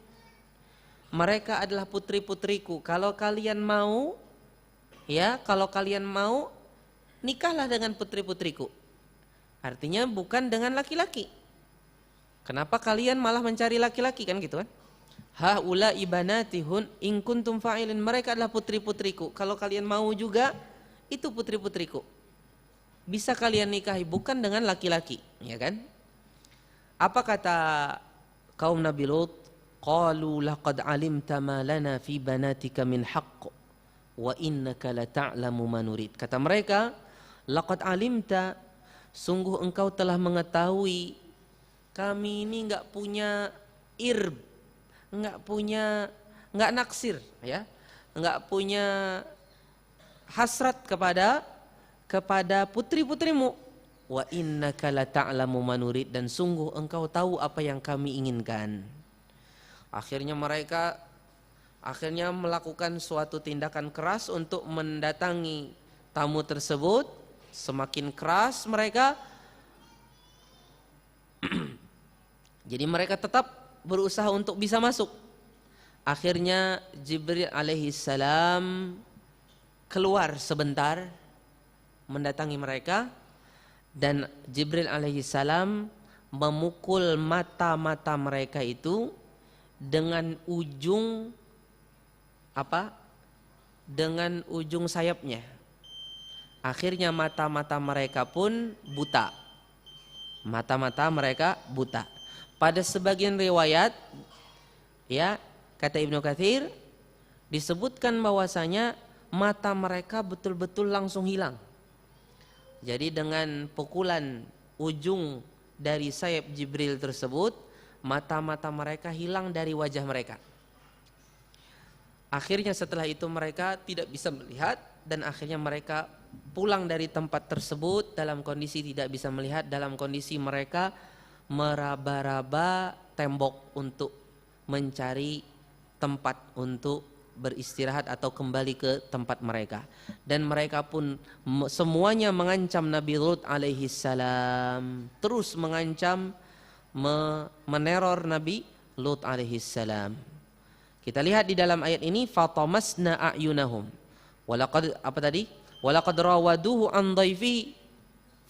Mereka adalah putri-putriku, kalau kalian mau, ya, kalau kalian mau nikahlah dengan putri-putriku. Artinya bukan dengan laki-laki. Kenapa kalian malah mencari laki-laki, kan gitu kan? Haula'i banati in kuntum fa'ilin. Mereka adalah putri-putriku, kalau kalian mau juga itu putri-putriku. Bisa kalian nikahi, bukan dengan laki-laki, ya kan? Apa kata kaum Nabi Lut? Qalu laqad alimta ma lana fi banatika min haqq wa innaka la ta'lamu ma nurid. Kata mereka, laqad alimta, sungguh engkau telah mengetahui kami ini enggak punya irb, enggak naksir, ya. Enggak punya hasrat kepada putri-putrimu. Wa innaka la ta'lamu ma nurid, dan sungguh engkau tahu apa yang kami inginkan. Akhirnya mereka melakukan suatu tindakan keras untuk mendatangi tamu tersebut. Semakin keras mereka, jadi mereka tetap berusaha untuk bisa masuk. Akhirnya Jibril alaihissalam keluar sebentar mendatangi mereka, dan Jibril alaihissalam memukul mata-mata mereka itu dengan ujung dengan ujung sayapnya. Akhirnya mata-mata mereka pun buta. Mata-mata mereka buta. Pada sebagian riwayat, ya, kata Ibnu Katsir, disebutkan bahwasanya mata mereka betul-betul langsung hilang. Jadi dengan pukulan ujung dari sayap Jibril tersebut, mata-mata mereka hilang dari wajah mereka. Akhirnya setelah itu mereka tidak bisa melihat, dan akhirnya mereka pulang dari tempat tersebut dalam kondisi tidak bisa melihat, dalam kondisi mereka meraba-raba tembok untuk mencari tempat untuk beristirahat atau kembali ke tempat mereka. Dan mereka pun semuanya mengancam Nabi Lut alaihi salam, terus mengancam, meneror Nabi Lut alaihi salam. Kita lihat di dalam ayat ini, fatamasna a'yunahum walaqad walaqad rawaduhu an dhaifi,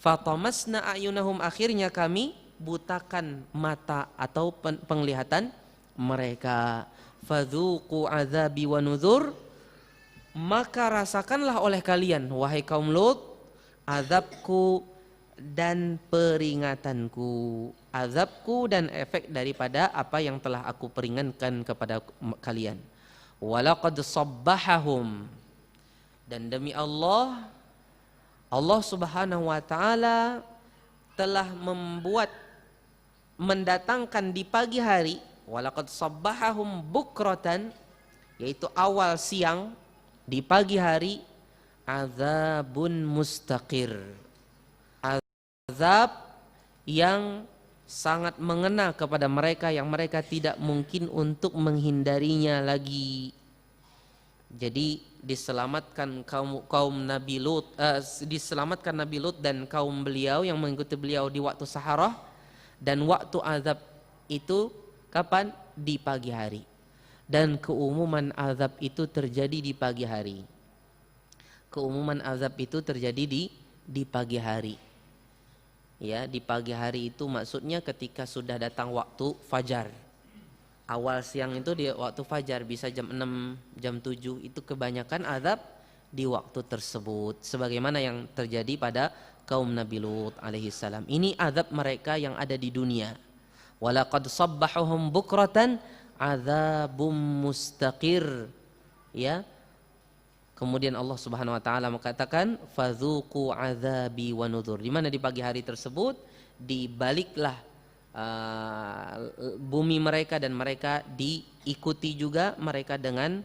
fatamasna a'yunahum, akhirnya kami butakan mata atau penglihatan mereka. Fadzuqu azabi wa nuzur, maka rasakanlah oleh kalian wahai kaum Lut azabku dan peringatanku. Azabku dan efek daripada apa yang telah aku peringatkan kepada kalian. Walaqad sabbahahum, dan demi Allah, Allah Subhanahu wa taala telah mendatangkan di pagi hari, walaqad sabbahahum bukratan, yaitu awal siang, di pagi hari, azabun mustaqir, azab yang sangat mengena kepada mereka, yang mereka tidak mungkin untuk menghindarinya lagi. Jadi diselamatkan kaum Nabi Lut, diselamatkan Nabi Lut dan kaum beliau yang mengikuti beliau di waktu Saharah, dan waktu azab itu kapan? Di pagi hari. Dan keumuman azab itu terjadi di pagi hari. Keumuman azab itu terjadi di pagi hari. Ya, di pagi hari itu maksudnya ketika sudah datang waktu fajar. Awal siang itu di waktu fajar, bisa jam 6, jam 7, itu kebanyakan azab di waktu tersebut. Sebagaimana yang terjadi pada kaum Nabi Lut alaihi salam. Ini azab mereka yang ada di dunia. Walaqad sabbahahum bukratan azabum mustaqir. Ya. Kemudian Allah Subhanahu wa taala mengatakan fadzuqu azabi wa nuzur. Di mana di pagi hari tersebut dibaliklah bumi mereka, dan mereka diikuti juga mereka dengan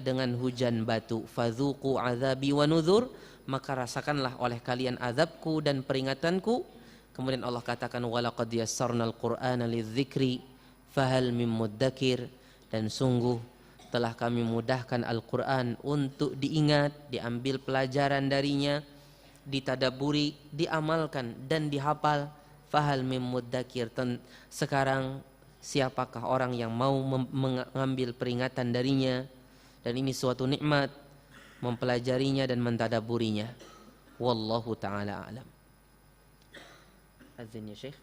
dengan hujan batu. Fadzuqu azabi wa nuzur, maka rasakanlah oleh kalian azabku dan peringatanku. Kemudian Allah katakan walaqad yassarnal qur'ana lidzikri fahal mim muddakir, dan sungguh telah kami mudahkan Al-Quran untuk diingat, diambil pelajaran darinya, ditadaburi, diamalkan dan dihafal. Fahal mim mudzakir, sekarang siapakah orang yang mau mengambil peringatan darinya? Dan ini suatu nikmat mempelajarinya dan mentadaburinya. Wallahu ta'ala a'lam. Azan ya Syekh.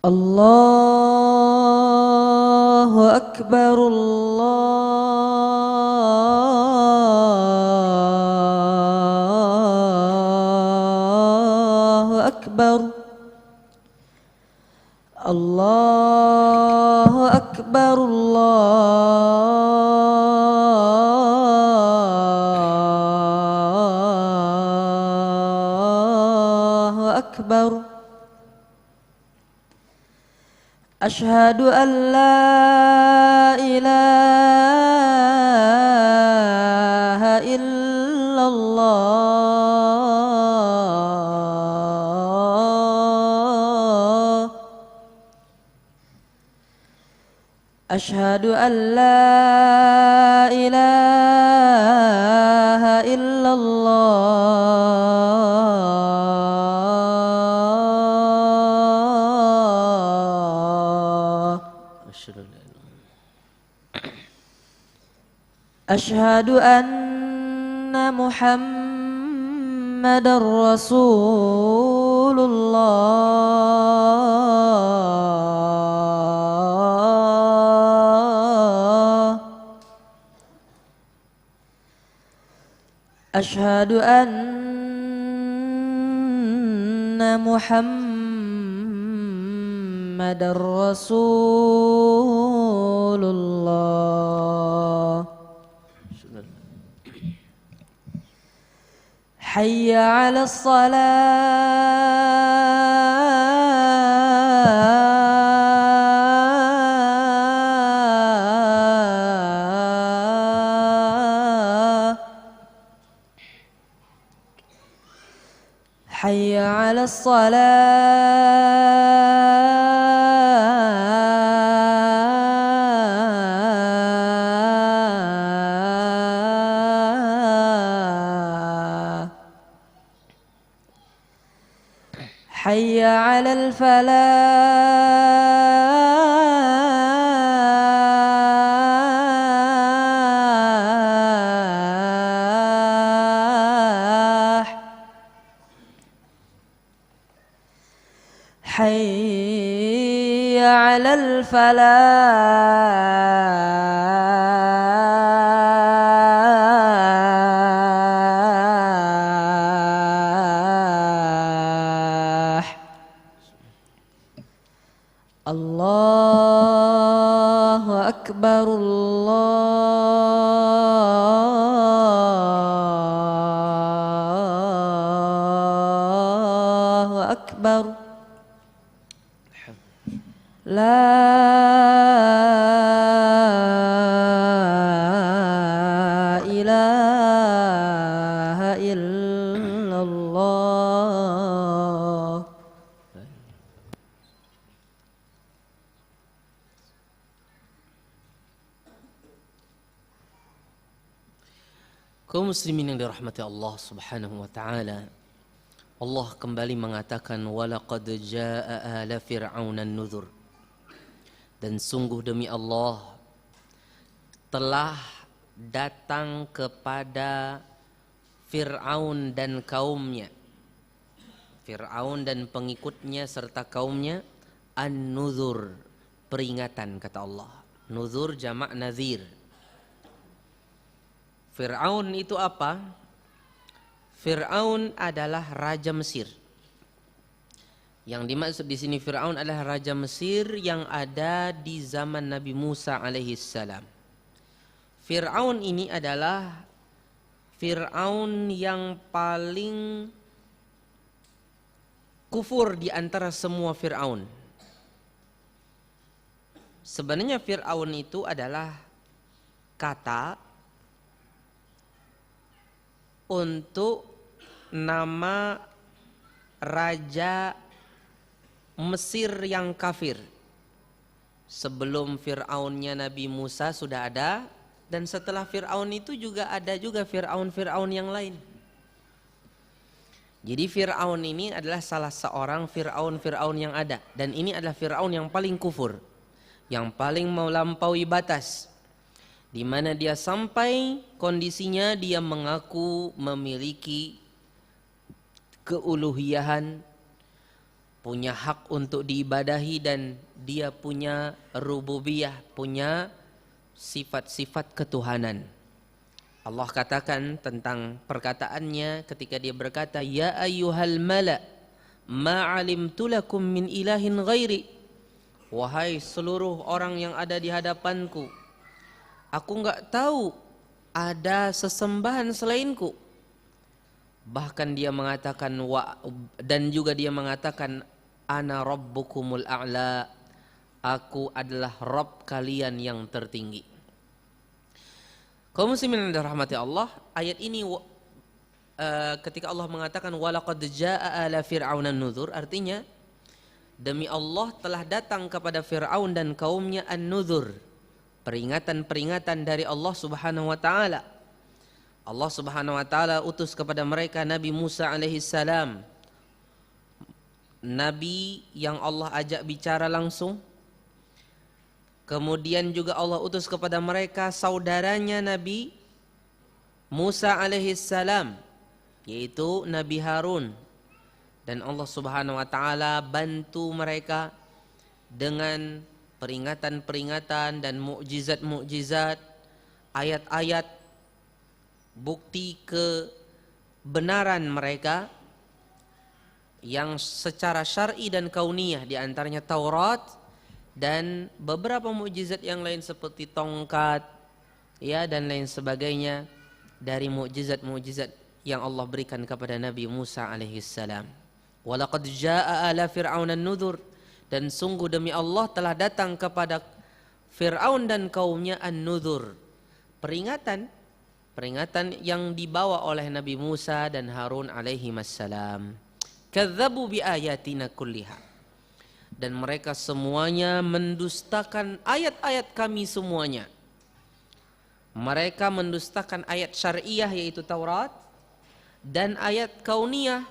Allahu Akbar, Allahu Akbar, Allahu Akbar, Allahu Akbar. Ashhadu an la ilaha illallah. Ashhadu an la ilaha illallah. Ashhadu anna Muhammadar Rasulullah. Ashhadu anna Muhammadar Rasulullah. حي على الصلاة حي على الصلاة حي على الفلاح حي على الفلاح. الله أكبر، الله أكبر. لا إله إلا الله. Kaum muslimin yang dirahmati Allah Subhanahu wa taala, Allah kembali mengatakan walaqad jaa'a ala fir'auna an-nuzur. Dan sungguh demi Allah telah datang kepada Fir'aun dan kaumnya, Fir'aun dan pengikutnya serta kaumnya, an-nuzur, peringatan kata Allah. Nuzur jamak nazir. Fir'aun itu apa? Fir'aun adalah raja Mesir. Yang dimaksud di sini Fir'aun adalah raja Mesir yang ada di zaman Nabi Musa alaihissalam. Fir'aun ini adalah Fir'aun yang paling kufur di antara semua Fir'aun. Sebenarnya Fir'aun itu adalah kata untuk nama raja Mesir yang kafir. Sebelum Fir'aunnya Nabi Musa sudah ada, dan setelah Fir'aun itu juga ada juga Fir'aun yang lain. Jadi Fir'aun ini adalah salah seorang Fir'aun yang ada, dan ini adalah Fir'aun yang paling kufur, yang paling melampaui batas, di mana dia sampai kondisinya dia mengaku memiliki keuluhiyahan, punya hak untuk diibadahi, dan dia punya rububiyah, punya sifat-sifat ketuhanan. Allah katakan tentang perkataannya ketika dia berkata, ya ayyuhal mala ma alimtu lakum min ilahin ghairi. Wahai seluruh orang yang ada di hadapanku, aku enggak tahu ada sesembahan selainku. Bahkan dia mengatakan dan juga dia mengatakan ana rabbukumul a'la, aku adalah Rabb kalian yang tertinggi. Kaum muslimin yang dirahmati Allah, ayat ini ketika Allah mengatakan walaqad jaa'a ala fir'auna an-nuzur, artinya demi Allah telah datang kepada Fir'aun dan kaumnya an-nuzur, peringatan-peringatan dari Allah Subhanahu wa taala. Allah Subhanahu wa taala utus kepada mereka Nabi Musa alaihi salam, nabi yang Allah ajak bicara langsung. Kemudian juga Allah utus kepada mereka saudaranya Nabi Musa alaihi salam, yaitu Nabi Harun. Dan Allah Subhanahu wa taala bantu mereka dengan peringatan-peringatan dan mukjizat-mukjizat, ayat-ayat bukti kebenaran mereka yang secara syar'i dan kauniyah, di antaranya Taurat dan beberapa mukjizat yang lain seperti tongkat, ya, dan lain sebagainya dari mukjizat-mukjizat yang Allah berikan kepada Nabi Musa alaihi salam. Walaqad jaa'a ala fir'auna an-nuzur, dan sungguh demi Allah telah datang kepada Fir'aun dan kaumnya an-nuzur, peringatan yang dibawa oleh Nabi Musa dan Harun alaihi wassalam. Kadzabu bi ayatina kulliha, dan mereka semuanya mendustakan ayat-ayat kami semuanya. Mereka mendustakan ayat syariah yaitu Taurat, dan ayat kauniyah,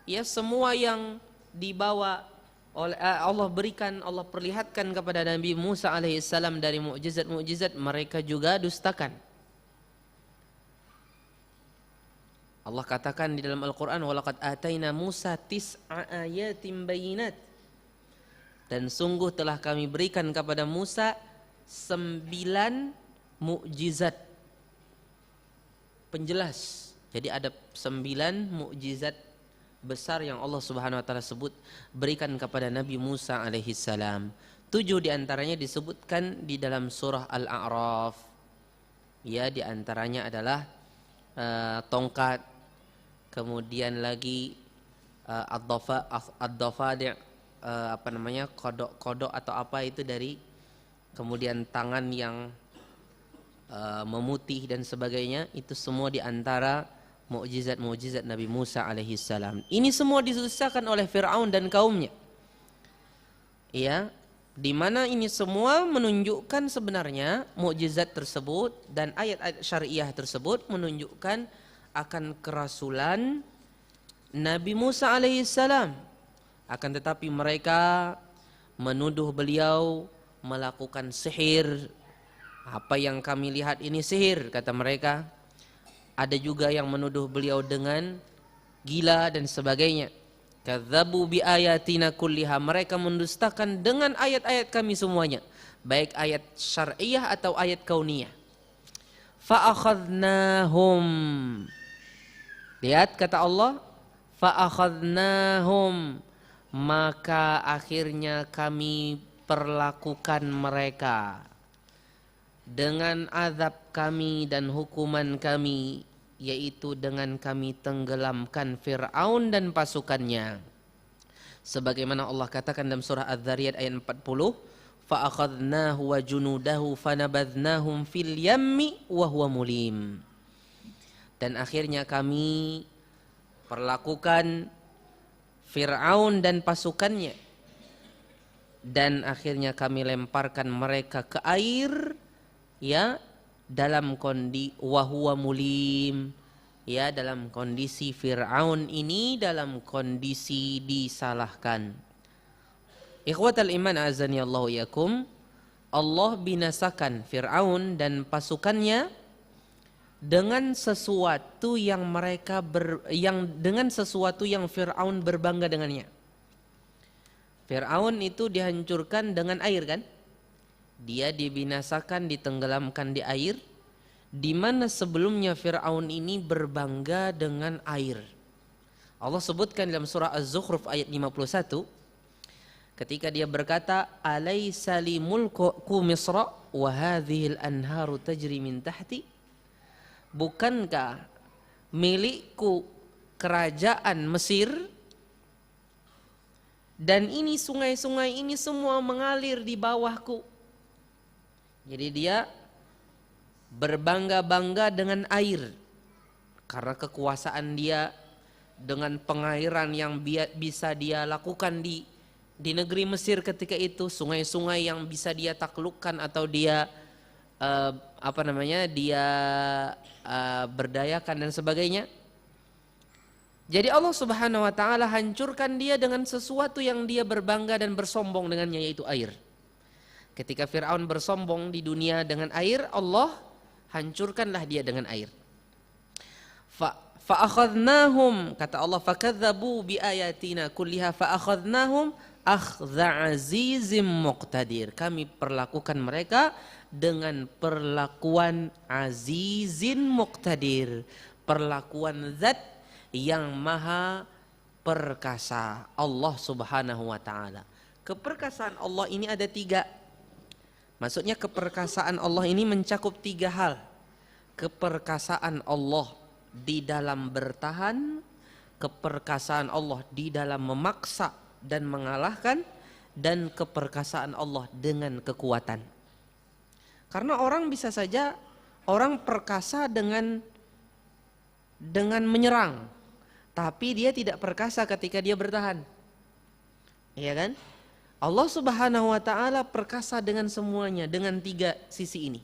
ya, semua yang dibawa oleh Allah berikan, Allah perlihatkan kepada Nabi Musa alaihissalam dari mukjizat-mukjizat, mereka juga dustakan. Allah katakan di dalam Al-Quran, walaqad ataina Musa tis'a ayatin bayinat, dan sungguh telah kami berikan kepada Musa 9 mukjizat penjelas. Jadi ada 9 mukjizat besar yang Allah Subhanahu wa taala sebut berikan kepada Nabi Musa alaihi salam. 7 di antaranya disebutkan di dalam surah Al-A'raf. Ya, di antaranya adalah tongkat, kemudian lagi ad-dafadi', kodok atau apa itu dari, kemudian tangan yang memutih dan sebagainya. Itu semua di antara mukjizat-mukjizat Nabi Musa alaihi salam. Ini semua disusahkan oleh Fir'aun dan kaumnya. Ya, di mana ini semua menunjukkan sebenarnya mukjizat tersebut dan ayat-ayat syariah tersebut menunjukkan akan kerasulan Nabi Musa alaihi salam. Akan tetapi mereka menuduh beliau melakukan sihir. Apa yang kami lihat ini sihir, kata mereka. Ada juga yang menuduh beliau dengan gila dan sebagainya. Kadzabu bi ayatina kulliha, mereka mendustakan dengan ayat-ayat kami semuanya, baik ayat syar'iyah atau ayat kauniyah. Fa akhadnahum, lihat kata Allah, fa akhadnahum, maka akhirnya kami perlakukan mereka dengan azab kami dan hukuman kami, yaitu dengan kami tenggelamkan Fir'aun dan pasukannya. Sebagaimana Allah katakan dalam surah Az-Zariyat ayat 40, fa akhadnahu wa junudahu fanabadnahum fil yammi wa huwa mulim. Dan akhirnya kami perlakukan Fir'aun dan pasukannya, dan akhirnya kami lemparkan mereka ke air, ya, dalam kondisi wahuwa mulim, ya, dalam kondisi Fir'aun ini dalam kondisi disalahkan. Ikhwatal iman azani Allahu yakum, Allah binasakan Fir'aun dan pasukannya dengan sesuatu yang dengan sesuatu yang Fir'aun berbangga dengannya. Fir'aun itu dihancurkan dengan air kan? Dia dibinasakan, ditenggelamkan di air, di mana sebelumnya Fir'aun ini berbangga dengan air. Allah sebutkan dalam surah Az-Zukhruf ayat 51, ketika dia berkata, "Alaysa li mulku Misra wa hadhil anharu tajri min tahti?" Bukankah milikku kerajaan Mesir dan ini sungai-sungai ini semua mengalir di bawahku. Jadi dia berbangga-bangga dengan air karena kekuasaan dia, dengan pengairan yang bisa dia lakukan di negeri Mesir ketika itu, sungai-sungai yang bisa dia taklukkan atau dia dia berdayakan dan sebagainya. Jadi Allah Subhanahu wa taala hancurkan dia dengan sesuatu yang dia berbangga dan bersombong dengannya, yaitu air. Ketika Fir'aun bersombong di dunia dengan air, Allah hancurkanlah dia dengan air. Fa'akhadnahum, kata Allah, fakadzabu biayatina kulliha fa'akhadnahum akhdza azizim muqtadir. Kami perlakukan mereka dengan perlakuan azizin muqtadir, perlakuan zat yang maha perkasa, Allah Subhanahu wa ta'ala. Keperkasaan Allah ini ada 3. Maksudnya keperkasaan Allah ini mencakup 3 hal. Keperkasaan Allah di dalam bertahan, keperkasaan Allah di dalam memaksa dan mengalahkan, dan keperkasaan Allah dengan kekuatan. Karena orang bisa saja orang perkasa dengan menyerang, tapi dia tidak perkasa ketika dia bertahan. Iya kan? Allah Subhanahu wa taala perkasa dengan semuanya, dengan 3 sisi ini.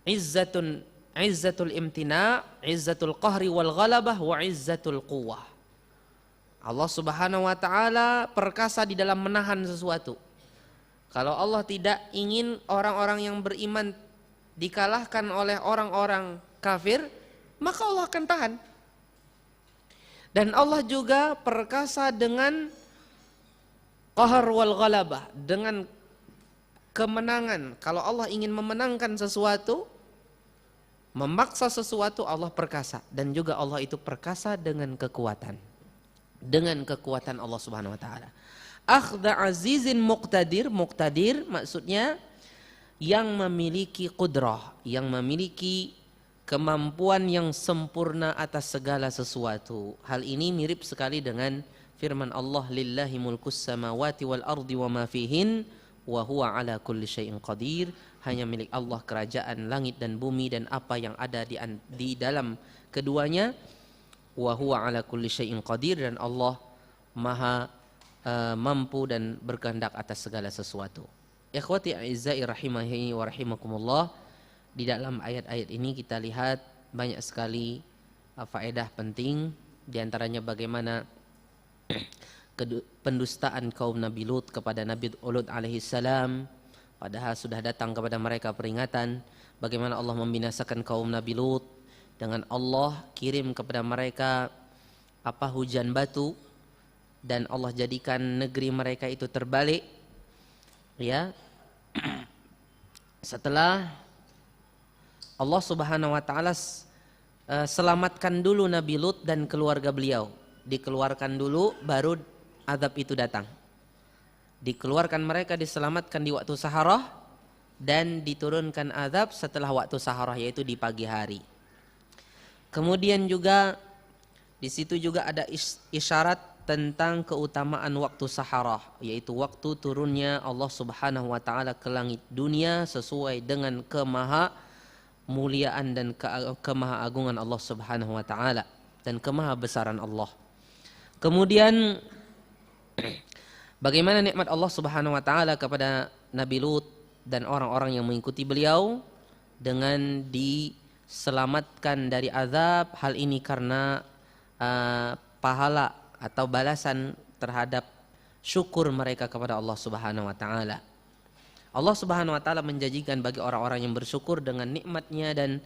Izzatul imtina, izzatul qahri wal ghalabah, wa izzatul quwwah. Allah Subhanahu wa taala perkasa di dalam menahan sesuatu. Kalau Allah tidak ingin orang-orang yang beriman dikalahkan oleh orang-orang kafir, maka Allah akan tahan. Dan Allah juga perkasa dengan qahar wal ghalabah, dengan kemenangan. Kalau Allah ingin memenangkan sesuatu, memaksa sesuatu, Allah perkasa. Dan juga Allah itu perkasa dengan kekuatan. Dengan kekuatan Allah Subhanahu wa taala. Akhdha azizin muqtadir, muqtadir maksudnya yang memiliki qudrah, yang memiliki kemampuan yang sempurna atas segala sesuatu. Hal ini mirip sekali dengan firman Allah, lillahi mulkus samawati wal ardi wa ma fihin wa huwa ala kulli syai'in qadir. Hanya milik Allah kerajaan langit dan bumi dan apa yang ada di dalam keduanya. Wa huwa ala kulli syai'in qadir, dan Allah maha mampu dan berkehendak atas segala sesuatu. Ikhwati a'izzai rahimahi wa rahimakumullah, di dalam ayat-ayat ini kita lihat banyak sekali faedah penting, di antaranya bagaimana pendustaan kaum Nabi Lut kepada Nabi Lut alaihi salam, padahal sudah datang kepada mereka peringatan. Bagaimana Allah membinasakan kaum Nabi Lut dengan Allah kirim kepada mereka hujan batu, dan Allah jadikan negeri mereka itu terbalik, ya. Setelah Allah Subhanahu wa taala selamatkan dulu Nabi Lut dan keluarga beliau, dikeluarkan dulu, baru azab itu datang. Dikeluarkan mereka, diselamatkan di waktu saharah, dan diturunkan azab setelah waktu saharah, yaitu di pagi hari. Kemudian juga di situ juga ada isyarat tentang keutamaan waktu saharah, yaitu waktu turunnya Allah Subhanahu wa taala ke langit dunia sesuai dengan kemuliaan dan kemahaagungan Allah Subhanahu wa taala dan kemahabesaran Allah. Kemudian bagaimana nikmat Allah Subhanahu wa taala kepada Nabi Lut dan orang-orang yang mengikuti beliau dengan diselamatkan dari azab. Hal ini karena pahala atau balasan terhadap syukur mereka kepada Allah Subhanahu wa taala. Allah Subhanahu wa taala menjanjikan bagi orang-orang yang bersyukur dengan nikmatnya dan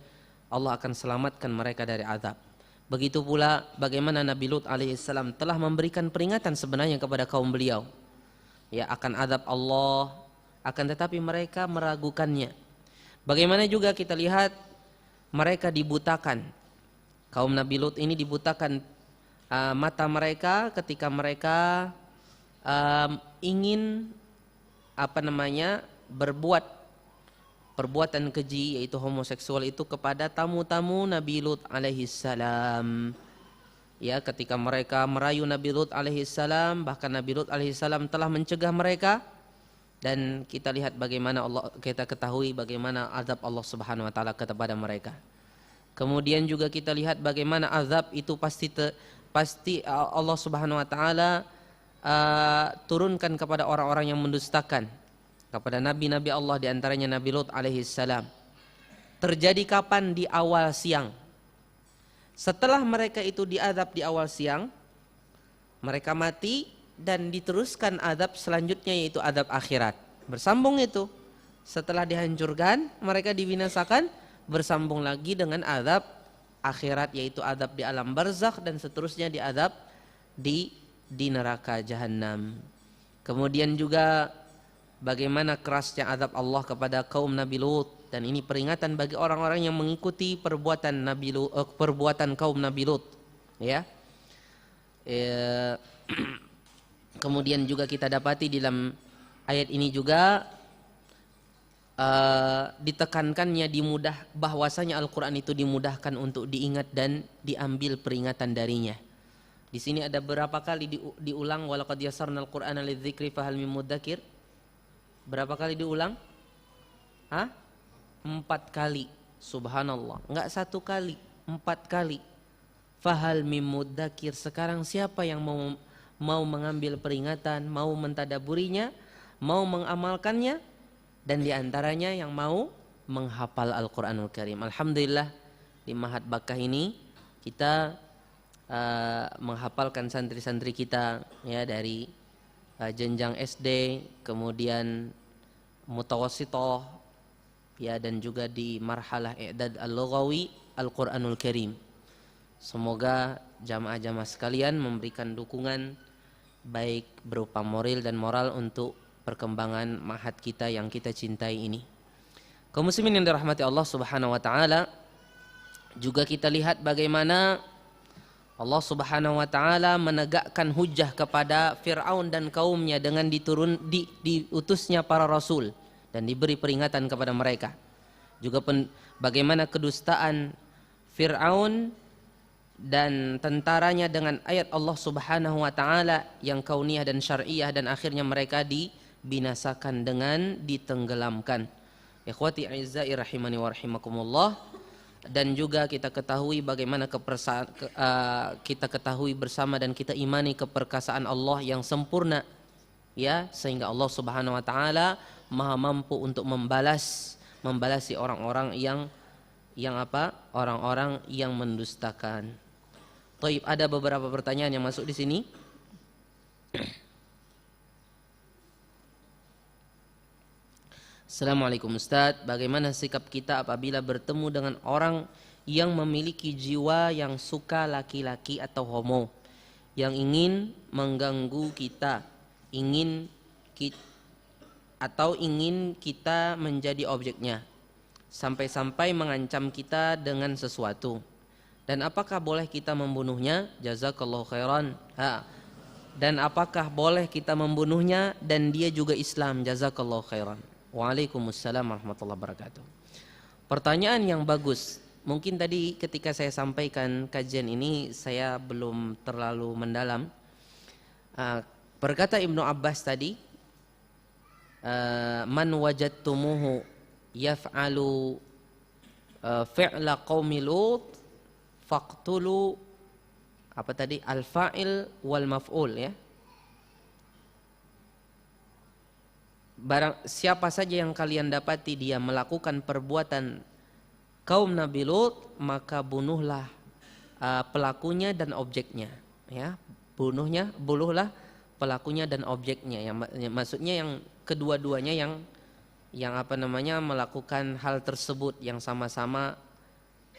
Allah akan selamatkan mereka dari azab. Begitu pula bagaimana Nabi Lut alaihissalam telah memberikan peringatan sebenarnya kepada kaum beliau ya akan azab Allah, akan tetapi mereka meragukannya. Bagaimana juga kita lihat mereka dibutakan. Kaum Nabi Lut ini dibutakan mata mereka ketika mereka ingin berbuat perbuatan keji yaitu homoseksual itu kepada tamu-tamu Nabi Lut alaihissalam. Ya, ketika mereka merayu Nabi Lut alaihissalam, bahkan Nabi Lut alaihissalam telah mencegah mereka, dan kita lihat bagaimana kita ketahui bagaimana azab Allah Subhanahu wa taala kepada mereka. Kemudian juga kita lihat bagaimana azab itu pasti Allah Subhanahu wa taala turunkan kepada orang-orang yang mendustakan kepada nabi-nabi Allah, di antaranya Nabi Lut alaihissalam. Terjadi kapan? Di awal siang. Setelah mereka itu diazab di awal siang, mereka mati dan diteruskan azab selanjutnya yaitu azab akhirat. Bersambung itu. Setelah dihancurkan, mereka dibinasakan, bersambung lagi dengan azab akhirat yaitu azab di alam barzakh dan seterusnya diazab di neraka jahanam. Kemudian juga bagaimana kerasnya azab Allah kepada kaum Nabi Lut, dan ini peringatan bagi orang-orang yang mengikuti perbuatan perbuatan kaum Nabi Lut ya. Kemudian juga kita dapati dalam ayat ini juga ditekankannya bahwasanya Al-Quran itu dimudahkan untuk diingat dan diambil peringatan darinya. Di sini ada berapa kali diulang walaqad yassarnal Qur'ana lidzikri fahal mim mudzakir? Berapa kali diulang? 4 kali. Subhanallah. Enggak 1 kali, 4 kali. Fahal mim mudzakir. Sekarang siapa yang mau mengambil peringatan, mau mentadaburinya, mau mengamalkannya, dan diantaranya yang mau menghafal Al-Quranul Karim. Alhamdulillah di Mahat Bakkah ini kita menghafalkan santri-santri kita ya dari jenjang SD, kemudian mutawassithah ya, dan juga di marhalah i'dad al-lughawi Al-Quranul Karim. Semoga jamaah-jamaah sekalian memberikan dukungan baik berupa moral dan moral untuk perkembangan mahat kita yang kita cintai ini. Kaum muslimin yang dirahmati Allah Subhanahu wa taala, juga kita lihat bagaimana Allah Subhanahu wa taala menegakkan hujjah kepada Fir'aun dan kaumnya dengan diutusnya para rasul dan diberi peringatan kepada mereka. Juga bagaimana kedustaan Fir'aun dan tentaranya dengan ayat Allah Subhanahu wa taala yang kauniyah dan syar'iyah, dan akhirnya mereka dibinasakan dengan ditenggelamkan. Ikhwati a'izzai rahimani wa rahimakumullah. Dan juga kita ketahui bagaimana kita ketahui bersama dan kita imani keperkasaan Allah yang sempurna ya, sehingga Allah Subhanahu wa taala maha mampu untuk membalasi orang-orang yang orang-orang yang mendustakan. Taib, ada beberapa pertanyaan yang masuk di sini. Assalamualaikum Ustaz, bagaimana sikap kita apabila bertemu dengan orang yang memiliki jiwa yang suka laki-laki atau homo, yang ingin mengganggu kita, ingin kita menjadi objeknya, sampai-sampai mengancam kita dengan sesuatu, dan apakah boleh kita membunuhnya? Jazakallahu khairan. Dan apakah boleh kita membunuhnya dan dia juga Islam? Jazakallahu khairan. Waalaikumsalam warahmatullahi wabarakatuh. Pertanyaan yang bagus. Mungkin tadi ketika saya sampaikan kajian ini saya belum terlalu mendalam. Berkata Ibnu Abbas tadi, man wajadtumuhu yaf'alu fi'la qaumi Lut faqtulu apa tadi al-fa'il wal maf'ul ya. Barang siapa saja yang kalian dapati dia melakukan perbuatan kaum Nabi Lut, maka bunuhlah pelakunya dan objeknya ya. Bunuhlah pelakunya dan objeknya ya. Maksudnya yang kedua-duanya yang apa namanya melakukan hal tersebut, yang sama-sama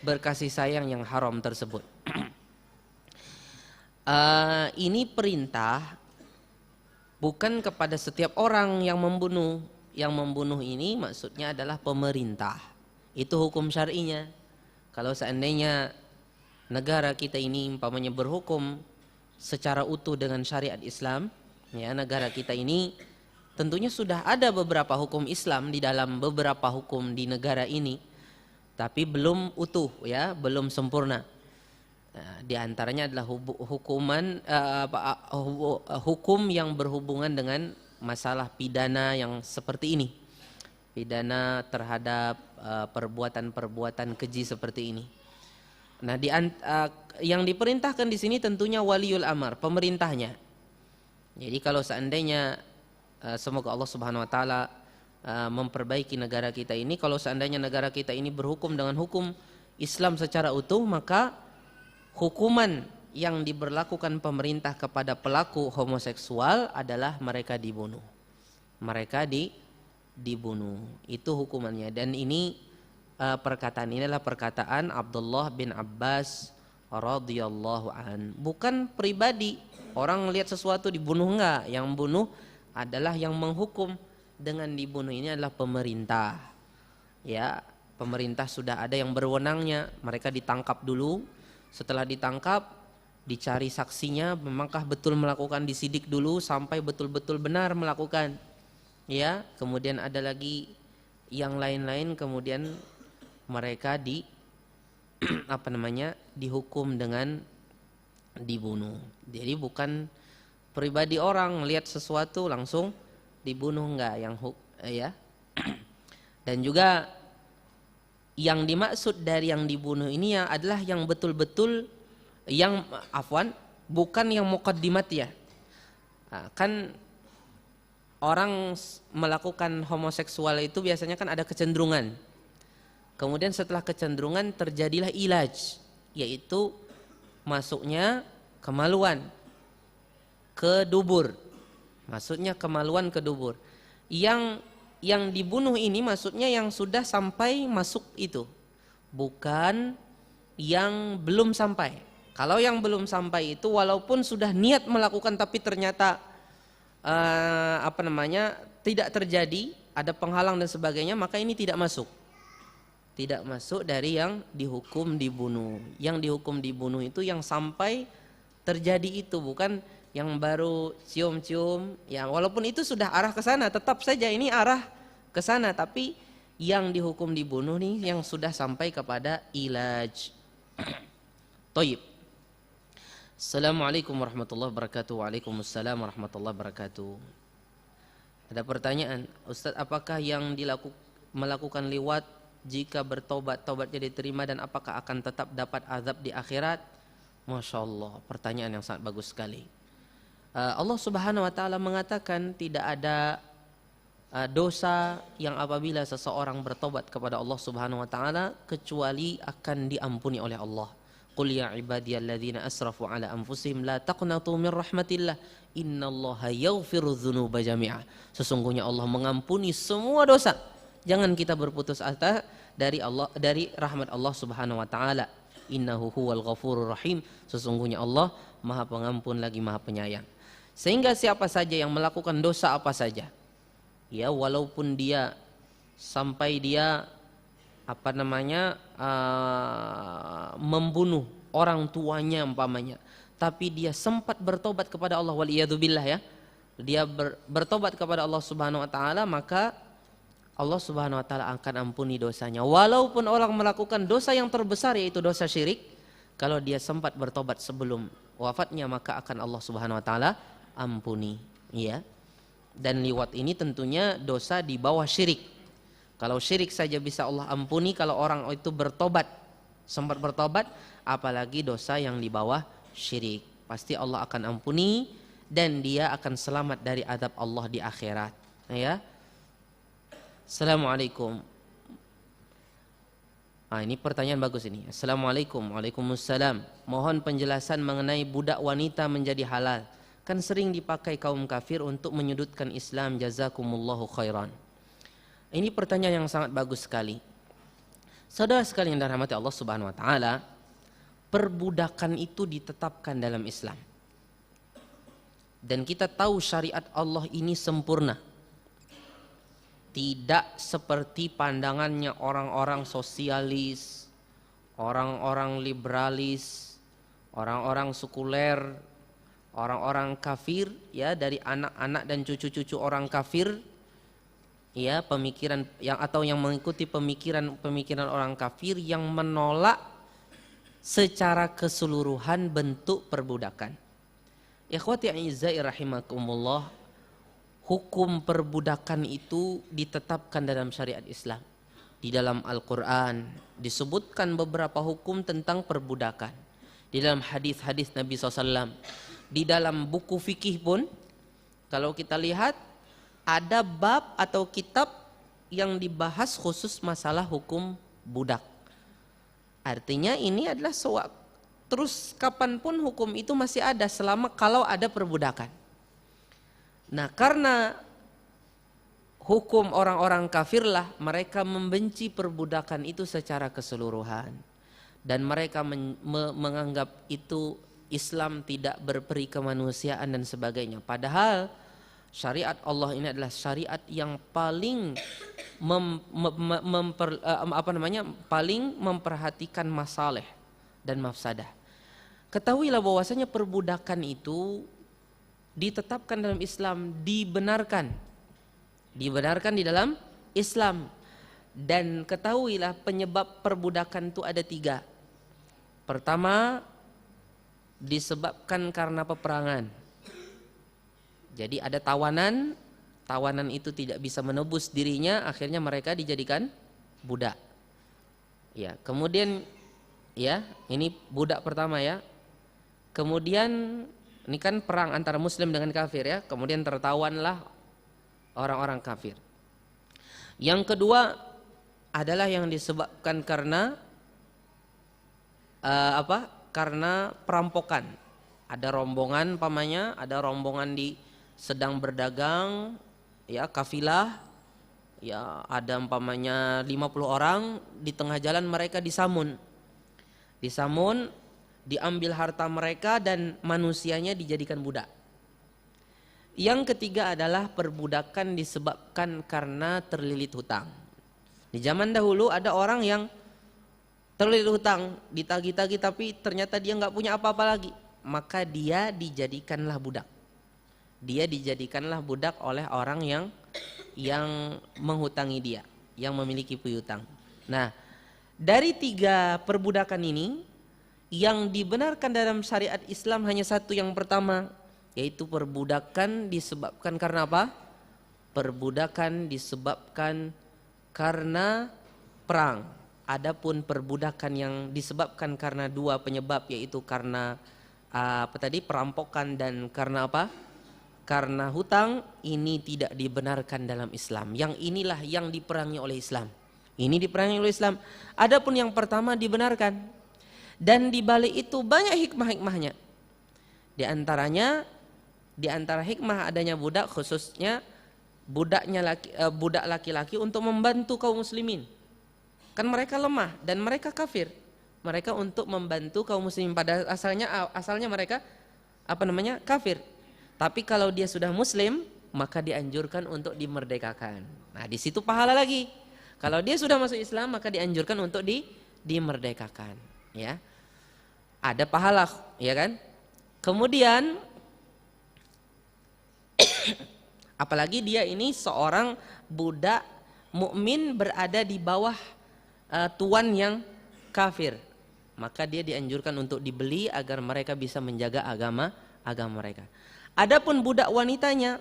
berkasih sayang yang haram tersebut. Ini perintah bukan kepada setiap orang yang membunuh. Yang membunuh ini maksudnya adalah pemerintah. Itu hukum syar'inya. Kalau seandainya negara kita ini umpamanya berhukum secara utuh dengan syariat Islam, ya, negara kita ini tentunya sudah ada beberapa hukum Islam di dalam beberapa hukum di negara ini, tapi belum utuh ya, belum sempurna. Di antaranya adalah hukum yang berhubungan dengan masalah pidana yang seperti ini, pidana terhadap perbuatan-perbuatan keji seperti ini. Nah, yang diperintahkan di sini tentunya waliul amar, pemerintahnya. Jadi kalau seandainya semoga Allah Subhanahu Wa Taala memperbaiki negara kita ini, kalau seandainya negara kita ini berhukum dengan hukum Islam secara utuh, maka hukuman yang diberlakukan pemerintah kepada pelaku homoseksual adalah mereka dibunuh. Mereka dibunuh. Itu hukumannya. Dan ini perkataan ini adalah perkataan Abdullah bin Abbas radhiyallahu an. Bukan pribadi. Orang lihat sesuatu dibunuh enggak. Yang bunuh adalah yang menghukum dengan dibunuh ini adalah pemerintah. Ya, pemerintah sudah ada yang berwenangnya. Mereka ditangkap dulu. Setelah ditangkap, dicari saksinya, memangkah betul melakukan, disidik dulu sampai betul-betul benar melakukan. Ya, kemudian ada lagi yang lain-lain, kemudian mereka dihukum dengan dibunuh. Jadi bukan pribadi orang lihat sesuatu langsung dibunuh, enggak, ya. Dan juga yang dimaksud dari yang dibunuh ini adalah yang betul-betul bukan yang muqaddimat ya. Kan orang melakukan homoseksual itu biasanya kan ada kecenderungan. Kemudian setelah kecenderungan terjadilah ilaj, yaitu masuknya kemaluan ke dubur. Maksudnya kemaluan ke dubur. Yang dibunuh ini maksudnya yang sudah sampai masuk itu, bukan yang belum sampai. Kalau yang belum sampai itu walaupun sudah niat melakukan tapi ternyata tidak terjadi, ada penghalang dan sebagainya, maka ini tidak masuk. Tidak masuk dari yang dihukum dibunuh. Yang dihukum dibunuh itu yang sampai terjadi itu, bukan yang baru cium-cium, yang walaupun itu sudah arah ke sana, tetap saja ini arah ke sana, tapi yang dihukum dibunuh nih yang sudah sampai kepada ilaj. Thayyib. Assalamualaikum warahmatullahi wabarakatuh. Waalaikumsalam warahmatullahi wabarakatuh. Ada pertanyaan, Ustaz, apakah yang melakukan liwat jika bertobat, tobatnya diterima, dan apakah akan tetap dapat azab di akhirat? Masya Allah, pertanyaan yang sangat bagus sekali. Allah Subhanahu Wa Taala mengatakan tidak ada dosa yang apabila seseorang bertobat kepada Allah Subhanahu Wa Taala kecuali akan diampuni oleh Allah. Qul ya ibadiyalladzina asrafu ala anfusihim la taqnatu min rahmatillah innallaha yaghfiru dzunuba jami'a. Sesungguhnya Allah mengampuni semua dosa. Jangan kita berputus asa dari rahmat Allah Subhanahu Wa Taala. Innahu huwal ghafurur rahim. Sesungguhnya Allah Maha Pengampun lagi Maha Penyayang. Sehingga siapa saja yang melakukan dosa apa saja, ya, walaupun dia sampai dia membunuh orang tuanya umpamanya, tapi dia sempat bertobat kepada Allah, waliyadzubillah ya, dia bertobat kepada Allah Subhanahu Wa Taala, maka Allah Subhanahu Wa Taala akan ampuni dosanya. Walaupun orang melakukan dosa yang terbesar yaitu dosa syirik, kalau dia sempat bertobat sebelum wafatnya, maka akan Allah Subhanahu Wa Taala ampuni, ya. Dan liwat ini tentunya dosa di bawah syirik. Kalau syirik saja bisa Allah ampuni, kalau orang itu bertobat, sempat bertobat, apalagi dosa yang di bawah syirik. Pasti Allah akan ampuni dan dia akan selamat dari azab Allah di akhirat. Ya. Assalamualaikum. Ini pertanyaan bagus ini. Assalamualaikum. Waalaikumsalam. Mohon penjelasan mengenai budak wanita menjadi halal. Kan sering dipakai kaum kafir untuk menyudutkan Islam. Jazakumullahu khairan. Ini pertanyaan yang sangat bagus sekali. Saudara sekalian yang dirahmati Allah Subhanahu wa taala, perbudakan itu ditetapkan dalam Islam. Dan kita tahu syariat Allah ini sempurna. Tidak seperti pandangannya orang-orang sosialis, orang-orang liberalis, orang-orang sekuler, orang-orang kafir, ya, dari anak-anak dan cucu-cucu orang kafir, ya, pemikiran yang atau yang mengikuti pemikiran orang kafir yang menolak secara keseluruhan bentuk perbudakan. Ikhwati a'izzai rahimakumullah, hukum perbudakan itu ditetapkan dalam syariat Islam. Di dalam Al-Quran disebutkan beberapa hukum tentang perbudakan. Di dalam hadis-hadis Nabi SAW. Di dalam buku fikih pun, kalau kita lihat, ada bab atau kitab yang dibahas khusus masalah hukum budak. Artinya ini adalah terus kapanpun hukum itu masih ada selama kalau ada perbudakan. Nah, karena hukum orang-orang kafirlah, mereka membenci perbudakan itu secara keseluruhan. Dan mereka menganggap itu Islam tidak berperi kemanusiaan dan sebagainya. Padahal syariat Allah ini adalah syariat yang paling paling memperhatikan masalih dan mafsadah. Ketahuilah bahwasanya perbudakan itu ditetapkan dalam Islam, dibenarkan di dalam Islam. Dan ketahuilah penyebab perbudakan itu ada 3. Pertama, disebabkan karena peperangan. Jadi ada tawanan itu tidak bisa menebus dirinya, akhirnya mereka dijadikan budak. Ya, kemudian ya, ini budak pertama ya. Kemudian ini kan perang antara muslim dengan kafir ya, kemudian tertawanlah orang-orang kafir. Yang kedua adalah yang disebabkan karena karena perampokan. Ada rombongan ada rombongan sedang berdagang ya, kafilah ya, ada 50 orang, di tengah jalan mereka disamun, diambil harta mereka dan manusianya dijadikan budak. Yang ketiga adalah perbudakan disebabkan karena terlilit hutang. Di zaman dahulu ada orang yang terlilit hutang, ditagih-tagih tapi ternyata dia nggak punya apa-apa lagi, maka dia dijadikanlah budak. Dia dijadikanlah budak oleh orang yang menghutangi dia, yang memiliki piutang. Nah, dari 3 perbudakan ini, yang dibenarkan dalam syariat Islam hanya satu, yang pertama, yaitu perbudakan disebabkan karena apa? Perbudakan disebabkan karena perang. Adapun perbudakan yang disebabkan karena 2 penyebab, yaitu karena perampokan dan karena apa? Karena hutang, ini tidak dibenarkan dalam Islam. Yang inilah yang diperangi oleh Islam. Ini diperangi oleh Islam. Adapun yang pertama dibenarkan. Dan di balik itu banyak hikmah-hikmahnya. Di antara hikmah adanya budak, khususnya budak laki-laki untuk membantu kaum muslimin. Kan mereka lemah dan mereka kafir. Mereka untuk membantu kaum muslimin, pada asalnya mereka kafir. Tapi kalau dia sudah muslim, maka dianjurkan untuk dimerdekakan. Nah, di situ pahala lagi. Kalau dia sudah masuk Islam, maka dianjurkan untuk dimerdekakan, ya. Ada pahala, ya kan? Kemudian apalagi dia ini seorang budak mukmin berada di bawah tuan yang kafir, maka dia dianjurkan untuk dibeli agar mereka bisa menjaga agama mereka. Adapun budak wanitanya,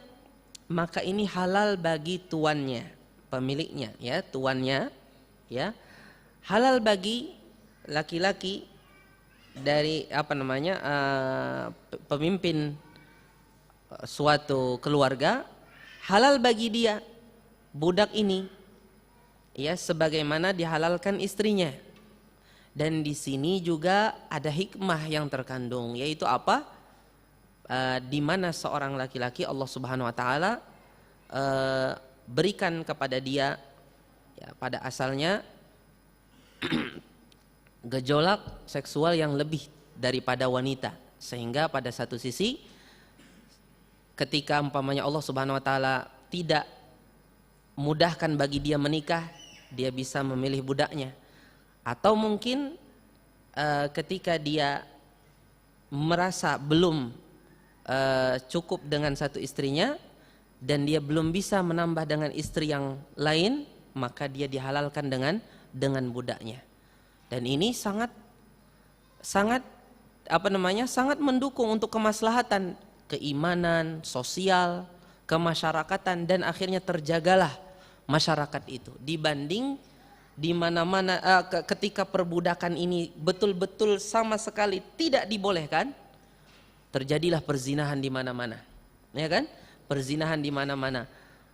maka ini halal bagi tuannya. pemiliknya, ya, tuannya, ya. Halal bagi laki-laki dari pemimpin suatu keluarga, halal bagi dia budak ini, ya, sebagaimana dihalalkan istrinya. Dan di sini juga ada hikmah yang terkandung, yaitu apa? Di mana seorang laki-laki Allah Subhanahu wa taala berikan kepada dia, ya, pada asalnya gejolak seksual yang lebih daripada wanita, sehingga pada satu sisi ketika umpamanya Allah Subhanahu wa taala tidak mudahkan bagi dia menikah, dia bisa memilih budaknya. Atau mungkin ketika dia merasa belum cukup dengan satu istrinya dan dia belum bisa menambah dengan istri yang lain, maka dia dihalalkan dengan budaknya. Dan ini sangat mendukung untuk kemaslahatan keimanan, sosial, kemasyarakatan, dan akhirnya terjagalah masyarakat itu dibanding di mana-mana ketika perbudakan ini betul-betul sama sekali tidak dibolehkan, terjadilah perzinahan di mana-mana, ya kan? Perzinahan di mana-mana,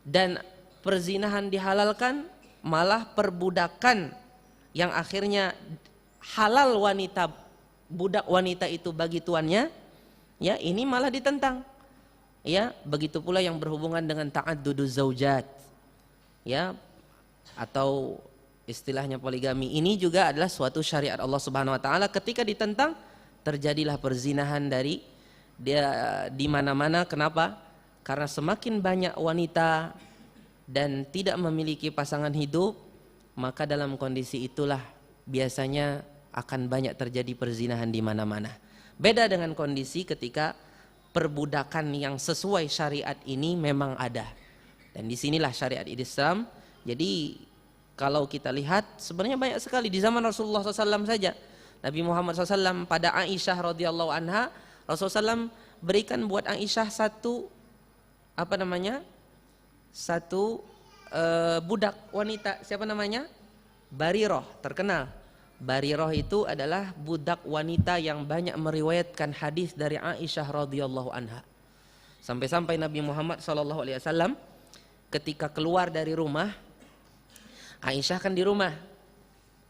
dan perzinahan dihalalkan, malah perbudakan yang akhirnya halal budak wanita itu bagi tuannya, ya, ini malah ditentang, ya. Begitu pula yang berhubungan dengan ta'adduduz zaujat, ya, atau istilahnya poligami, ini juga adalah suatu syariat Allah Subhanahu wa taala. Ketika ditentang, terjadilah perzinahan di mana-mana. Kenapa? Karena semakin banyak wanita dan tidak memiliki pasangan hidup, maka dalam kondisi itulah biasanya akan banyak terjadi perzinahan di mana-mana. Beda dengan kondisi ketika perbudakan yang sesuai syariat ini memang ada. Dan disinilah syariat Islam. Jadi kalau kita lihat sebenarnya banyak sekali di zaman Rasulullah SAW saja. Nabi Muhammad SAW pada Aisyah radhiyallahu anha, Rasulullah SAW berikan buat Aisyah satu budak wanita, siapa namanya? Bariroh, terkenal. Bariroh itu adalah budak wanita yang banyak meriwayatkan hadis dari Aisyah radhiyallahu anha. Sampai-sampai Nabi Muhammad SAW ketika keluar dari rumah, Aisyah kan di rumah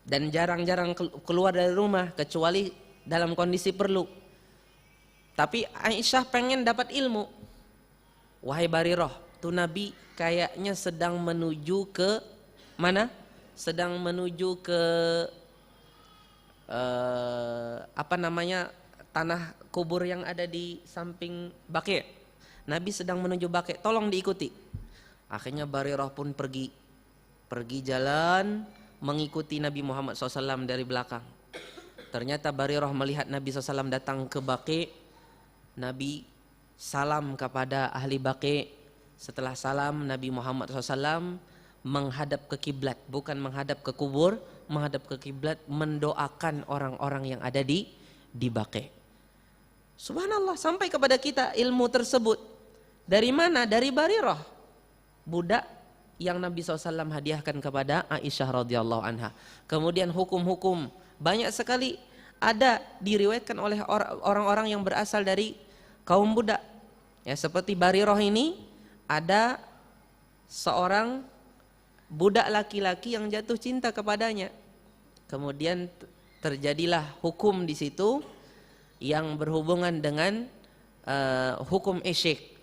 dan jarang-jarang keluar dari rumah kecuali dalam kondisi perlu. Tapi Aisyah pengen dapat ilmu. Wahai Bariroh, tuh Nabi kayaknya sedang menuju ke mana? Sedang menuju ke tanah kubur yang ada di samping Baqi'. Nabi sedang menuju Baqi', tolong diikuti. Akhirnya Bariroh pun pergi jalan mengikuti Nabi Muhammad SAW dari belakang. Ternyata Bariroh melihat Nabi SAW datang ke Baqi'. Nabi salam kepada ahli Baqi'. Setelah salam, Nabi Muhammad SAW menghadap ke kiblat, bukan menghadap ke kubur, menghadap ke kiblat, mendoakan orang-orang yang ada di Baqi'. Subhanallah, sampai kepada kita ilmu tersebut. Dari mana? Dari Bariroh, budak yang Nabi SAW hadiahkan kepada Aisyah radhiyallahu anha. Kemudian hukum-hukum banyak sekali ada diriwayatkan oleh orang-orang yang berasal dari kaum budak. Ya, seperti Bariroh ini, ada seorang budak laki-laki yang jatuh cinta kepadanya. Kemudian terjadilah hukum di situ yang berhubungan dengan hukum isyik.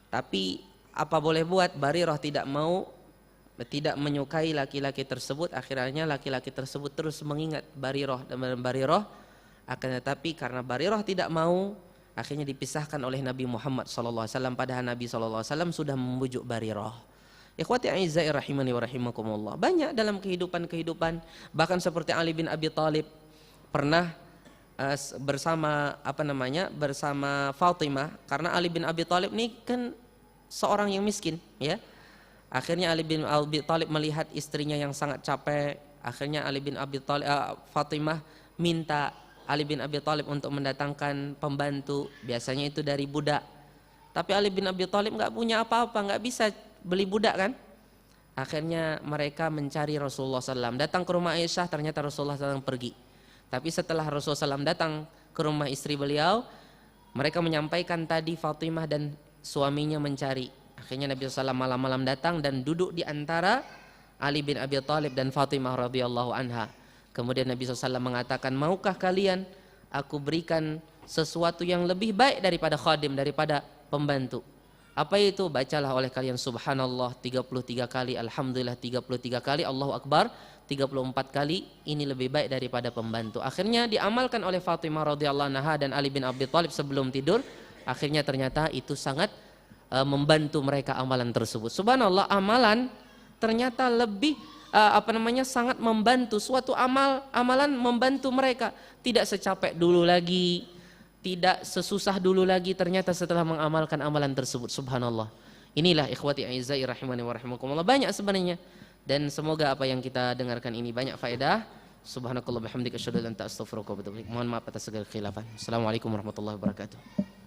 Tapi apa boleh buat, Bariroh tidak menyukai laki-laki tersebut. Akhirnya laki-laki tersebut terus mengingat Bariroh, dan Bariroh akan tetapi karena Bariroh tidak mau, akhirnya dipisahkan oleh Nabi Muhammad SAW. Padahal Nabi SAW sudah membujuk Bariroh. Ikhwati a'izzai rahimani wa rahimakumullah. Banyak dalam kehidupan, bahkan seperti Ali bin Abi Thalib pernah bersama Fatimah, karena Ali bin Abi Thalib ini kan seorang yang miskin, ya. Akhirnya Ali bin Abi Thalib melihat istrinya yang sangat capek. Akhirnya Fatimah minta Ali bin Abi Thalib untuk mendatangkan pembantu, biasanya itu dari budak. Tapi Ali bin Abi Thalib nggak punya apa-apa, nggak bisa beli budak kan. Akhirnya mereka mencari Rasulullah SAW. Datang ke rumah Aisyah, ternyata Rasulullah SAW pergi. Tapi setelah Rasulullah SAW datang ke rumah istri beliau, mereka menyampaikan tadi Fatimah dan suaminya mencari. Akhirnya Nabi SAW malam-malam datang dan duduk di antara Ali bin Abi Thalib dan Fatimah radhiyallahu anha. Kemudian Nabi SAW mengatakan, maukah kalian aku berikan sesuatu yang lebih baik daripada khadim, daripada pembantu? Apa itu? Bacalah oleh kalian subhanallah 33 kali, alhamdulillah 33 kali, Allahu Akbar 34 kali. Ini lebih baik daripada pembantu. Akhirnya diamalkan oleh Fatimah radhiyallahu anha dan Ali bin Abi Thalib sebelum tidur. Akhirnya ternyata itu sangat membantu mereka amalan tersebut. Subhanallah, amalan ternyata lebih sangat membantu. Suatu amalan membantu mereka, tidak secapek dulu lagi, tidak sesusah dulu lagi ternyata setelah mengamalkan amalan tersebut. Subhanallah. Inilah ikhwati a'izzai rahimani wa rahimakumullah. Banyak sebenarnya, dan semoga apa yang kita dengarkan ini banyak faedah. Subhanakallah bihamdika asyhadu an la ilaha illa anta astaghfiruka wa atubu ilaik. Mohon maaf atas segala khilafan. Assalamualaikum warahmatullahi wabarakatuh.